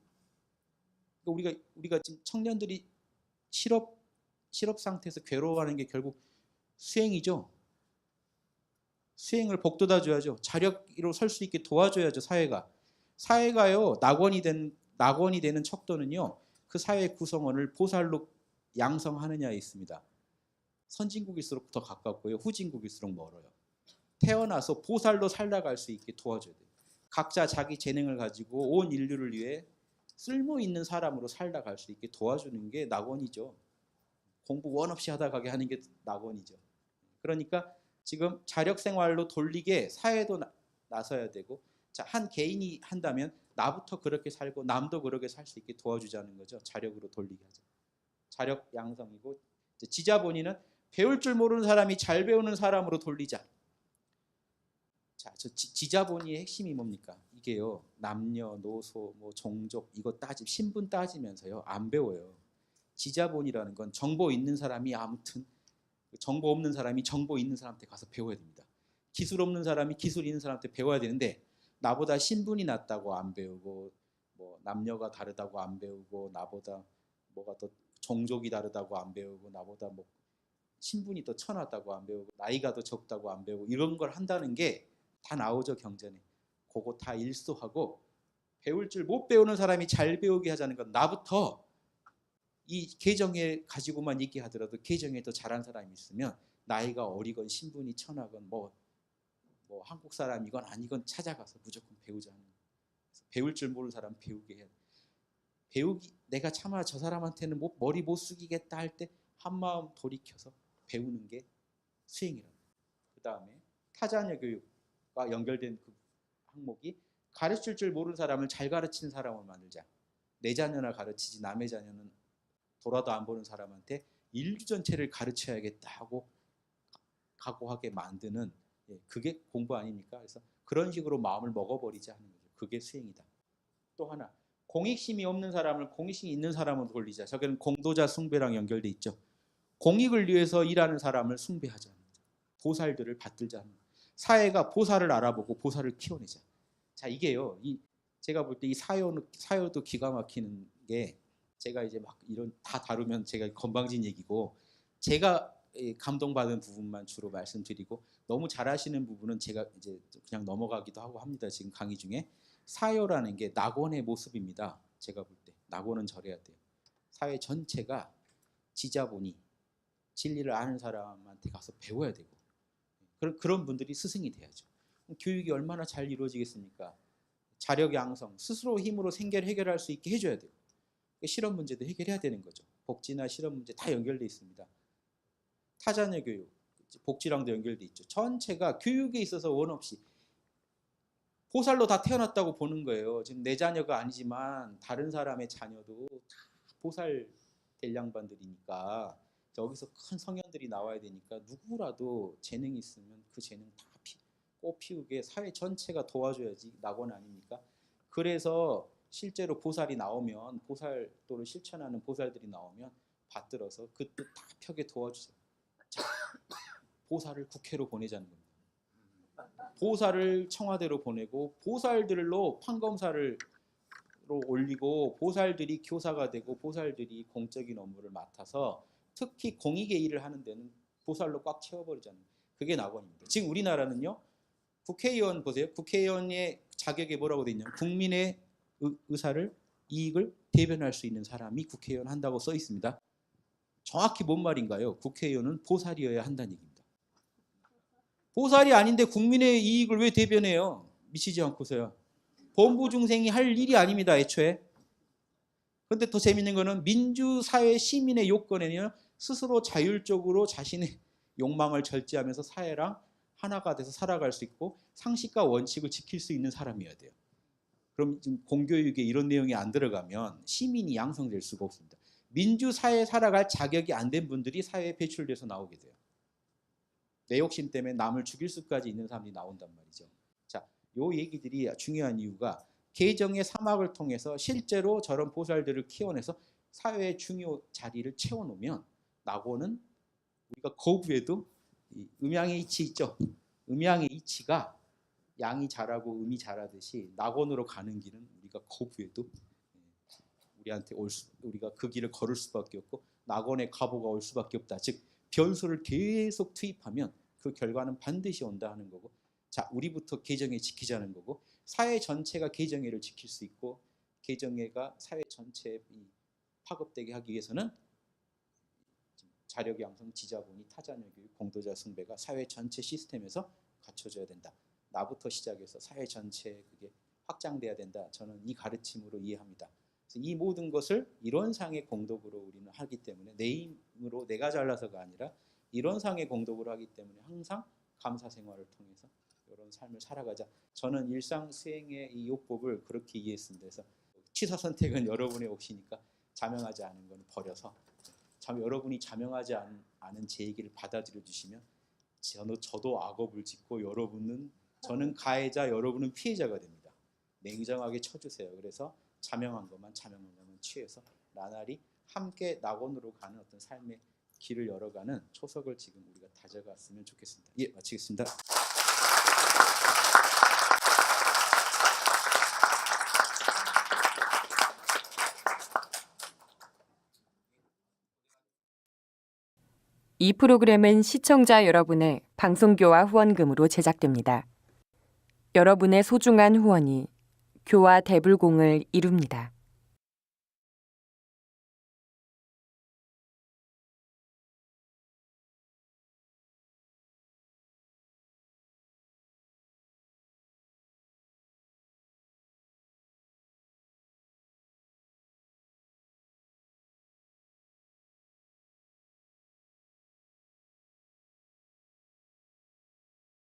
그러니까 우리가 지금 청년들이 실업 상태에서 괴로워하는 게 결국 수행이죠. 수행을 복돋아 줘야죠. 자력으로 설 수 있게 도와줘야죠. 사회가요. 낙원이 되는 척도는요. 그 사회 구성원을 보살로 양성하느냐에 있습니다. 선진국일수록 더 가깝고요. 후진국일수록 멀어요. 태어나서 보살로 살아갈 수 있게 도와줘야 돼요. 각자 자기 재능을 가지고 온 인류를 위해 쓸모 있는 사람으로 살아갈 수 있게 도와주는 게 낙원이죠. 공부 원 없이 하다 가게 하는 게 낙원이죠. 그러니까 지금 자력 생활로 돌리게 사회도 나서야 되고, 자, 한 개인이 한다면 나부터 그렇게 살고 남도 그렇게 살 수 있게 도와주자는 거죠. 자력으로 돌리게 하죠. 자력 양성이고, 지자본의는 배울 줄 모르는 사람이 잘 배우는 사람으로 돌리자. 자, 지자본의의 핵심이 뭡니까? 이게요. 남녀노소 뭐 종족 이거 신분 따지면서요. 안 배워요. 지자본이라는 건 정보 있는 사람이 아무튼 정보 없는 사람이 정보 있는 사람한테 가서 배워야 됩니다. 기술 없는 사람이 기술 있는 사람한테 배워야 되는데, 나보다 신분이 낮다고 안 배우고, 뭐 남녀가 다르다고 안 배우고, 나보다 뭐가 더 종족이 다르다고 안 배우고, 나보다 뭐 신분이 더 천하다고 안 배우고, 나이가 더 적다고 안 배우고, 이런 걸 한다는 게 다 나오죠. 경전에. 그거 다 일소하고, 배울 줄 못 배우는 사람이 잘 배우게 하자는 건 나부터 이 계정에 가지고만 얘기하더라도 계정에 더 잘한 사람이 있으면 나이가 어리건 신분이 천하건 뭐 한국 사람이건 아니건 찾아가서 무조건 배우자는 거예요. 배울 줄 모르는 사람 배우게 해야 돼. 내가 차마 저 사람한테는 머리 못 숙이겠다 할 때 한마음 돌이켜서 배우는 게 수행이라고. 그 다음에 타자녀 교육과 연결된 그 항목이 가르칠 줄 모르는 사람을 잘 가르치는 사람을 만들자. 내 자녀나 가르치지 남의 자녀는 돌아도 안 보는 사람한테 인류 전체를 가르쳐야겠다 하고 각오하게 만드는, 그게 공부 아닙니까? 그래서 그런 식으로 마음을 먹어버리자 하는 거죠. 그게 수행이다. 또 하나, 공익심이 없는 사람을 공익심이 있는 사람으로 돌리자. 저기는 공도자 숭배랑 연결돼 있죠. 공익을 위해서 일하는 사람을 숭배하자는 거죠. 보살들을 받들자는 거죠. 사회가 보살을 알아보고 보살을 키워내자. 자, 이게요. 제가 볼 때 이 사요도 기가 막히는 게, 제가 이제 막 이런 다 다루면 제가 건방진 얘기고, 제가 감동받은 부분만 주로 말씀드리고, 너무 잘하시는 부분은 제가 이제 그냥 넘어가기도 하고 합니다. 지금 강의 중에. 사요라는 게 낙원의 모습입니다. 제가 볼 때 낙원은 저래야 돼요. 사회 전체가 지자본이 진리를 아는 사람한테 가서 배워야 되고, 그런 분들이 스승이 돼야죠. 교육이 얼마나 잘 이루어지겠습니까? 자력 양성, 스스로 힘으로 생계를 해결할 수 있게 해줘야 돼요. 실업 문제도 해결해야 되는 거죠. 복지나 실업 문제 다 연결돼 있습니다. 타자녀 교육, 복지랑도 연결돼 있죠. 전체가 교육에 있어서 원 없이 보살로 다 태어났다고 보는 거예요. 지금 내 자녀가 아니지만 다른 사람의 자녀도 다 보살 될 양반들이니까, 여기서 큰 성현들이 나와야 되니까 누구라도 재능이 있으면 그 재능 다 꽃 피우게 사회 전체가 도와줘야지 낙원 아닙니까? 그래서 실제로 보살이 나오면, 보살도를 실천하는 보살들이 나오면 받들어서 그 뜻 다 펴게 도와주세요. 자, 보살을 국회로 보내자는 겁니다. 보살을 청와대로 보내고 보살들로 판검사를 올리고 보살들이 교사가 되고 보살들이 공적인 업무를 맡아서 특히 공익의 일을 하는 데는 보살로 꽉 채워버리잖아요. 그게 낙원입니다. 지금 우리나라는요. 국회의원 보세요. 국회의원의 자격이 뭐라고 돼 있냐. 국민의 의사를 이익을 대변할 수 있는 사람이 국회의원 한다고 써 있습니다. 정확히 뭔 말인가요? 국회의원은 보살이어야 한다는 얘기입니다. 보살이 아닌데 국민의 이익을 왜 대변해요? 미치지 않고서요. 범부중생이 할 일이 아닙니다. 애초에. 그런데 더 재밌는 거는 민주사회 시민의 요건에는 스스로 자율적으로 자신의 욕망을 절제하면서 사회랑 하나가 돼서 살아갈 수 있고 상식과 원칙을 지킬 수 있는 사람이어야 돼요. 그럼 지금 공교육에 이런 내용이 안 들어가면 시민이 양성될 수가 없습니다. 민주사회에 살아갈 자격이 안 된 분들이 사회에 배출돼서 나오게 돼요. 내 욕심 때문에 남을 죽일 수까지 있는 사람이 나온단 말이죠. 자, 요 얘기들이 중요한 이유가 개정의 사막을 통해서 실제로 저런 보살들을 키워내서 사회의 중요 자리를 채워놓으면 낙원은 우리가 거부해도 음양의 이치 있죠. 음양의 이치가 양이 자라고 음이 자라듯이 낙원으로 가는 길은 우리가 거부해도 우리한테 우리가 그 길을 걸을 수밖에 없고 낙원의 가보가 올 수밖에 없다. 즉 변수를 계속 투입하면 그 결과는 반드시 온다 하는 거고, 자 우리부터 개정회 지키자는 거고, 사회 전체가 개정회를 지킬 수 있고 개정회가 사회 전체에 파급되게 하기 위해서는 자력 양성, 지자본의, 타자녀 교육, 공도자 숭배가 사회 전체 시스템에서 갖춰져야 된다. 나부터 시작해서 사회 전체에 그게 확장돼야 된다. 저는 이 가르침으로 이해합니다. 그래서 이 모든 것을 이론상의 공덕으로 우리는 하기 때문에 내 힘으로 내가 잘나서가 아니라 이론상의 공덕으로 하기 때문에 항상 감사 생활을 통해서 이런 삶을 살아가자. 저는 일상 수행의 이 요법을 그렇게 이해했습니다. 그래서 취사 선택은 여러분의 몫이니까 자명하지 않은 건 버려서 여러분이 자명하지 않은 제 얘기를 받아들여 주시면 저도 악업을 짓고 저는 가해자, 여러분은 피해자가 됩니다. 냉정하게 쳐주세요. 그래서 자명한 것만 취해서 나날이 함께 낙원으로 가는 어떤 삶의 길을 열어가는 초석을 지금 우리가 다져갔으면 좋겠습니다. 예, 마치겠습니다. 이 프로그램은 시청자 여러분의 방송교화 후원금으로 제작됩니다. 여러분의 소중한 후원이 교화 대불공을 이룹니다.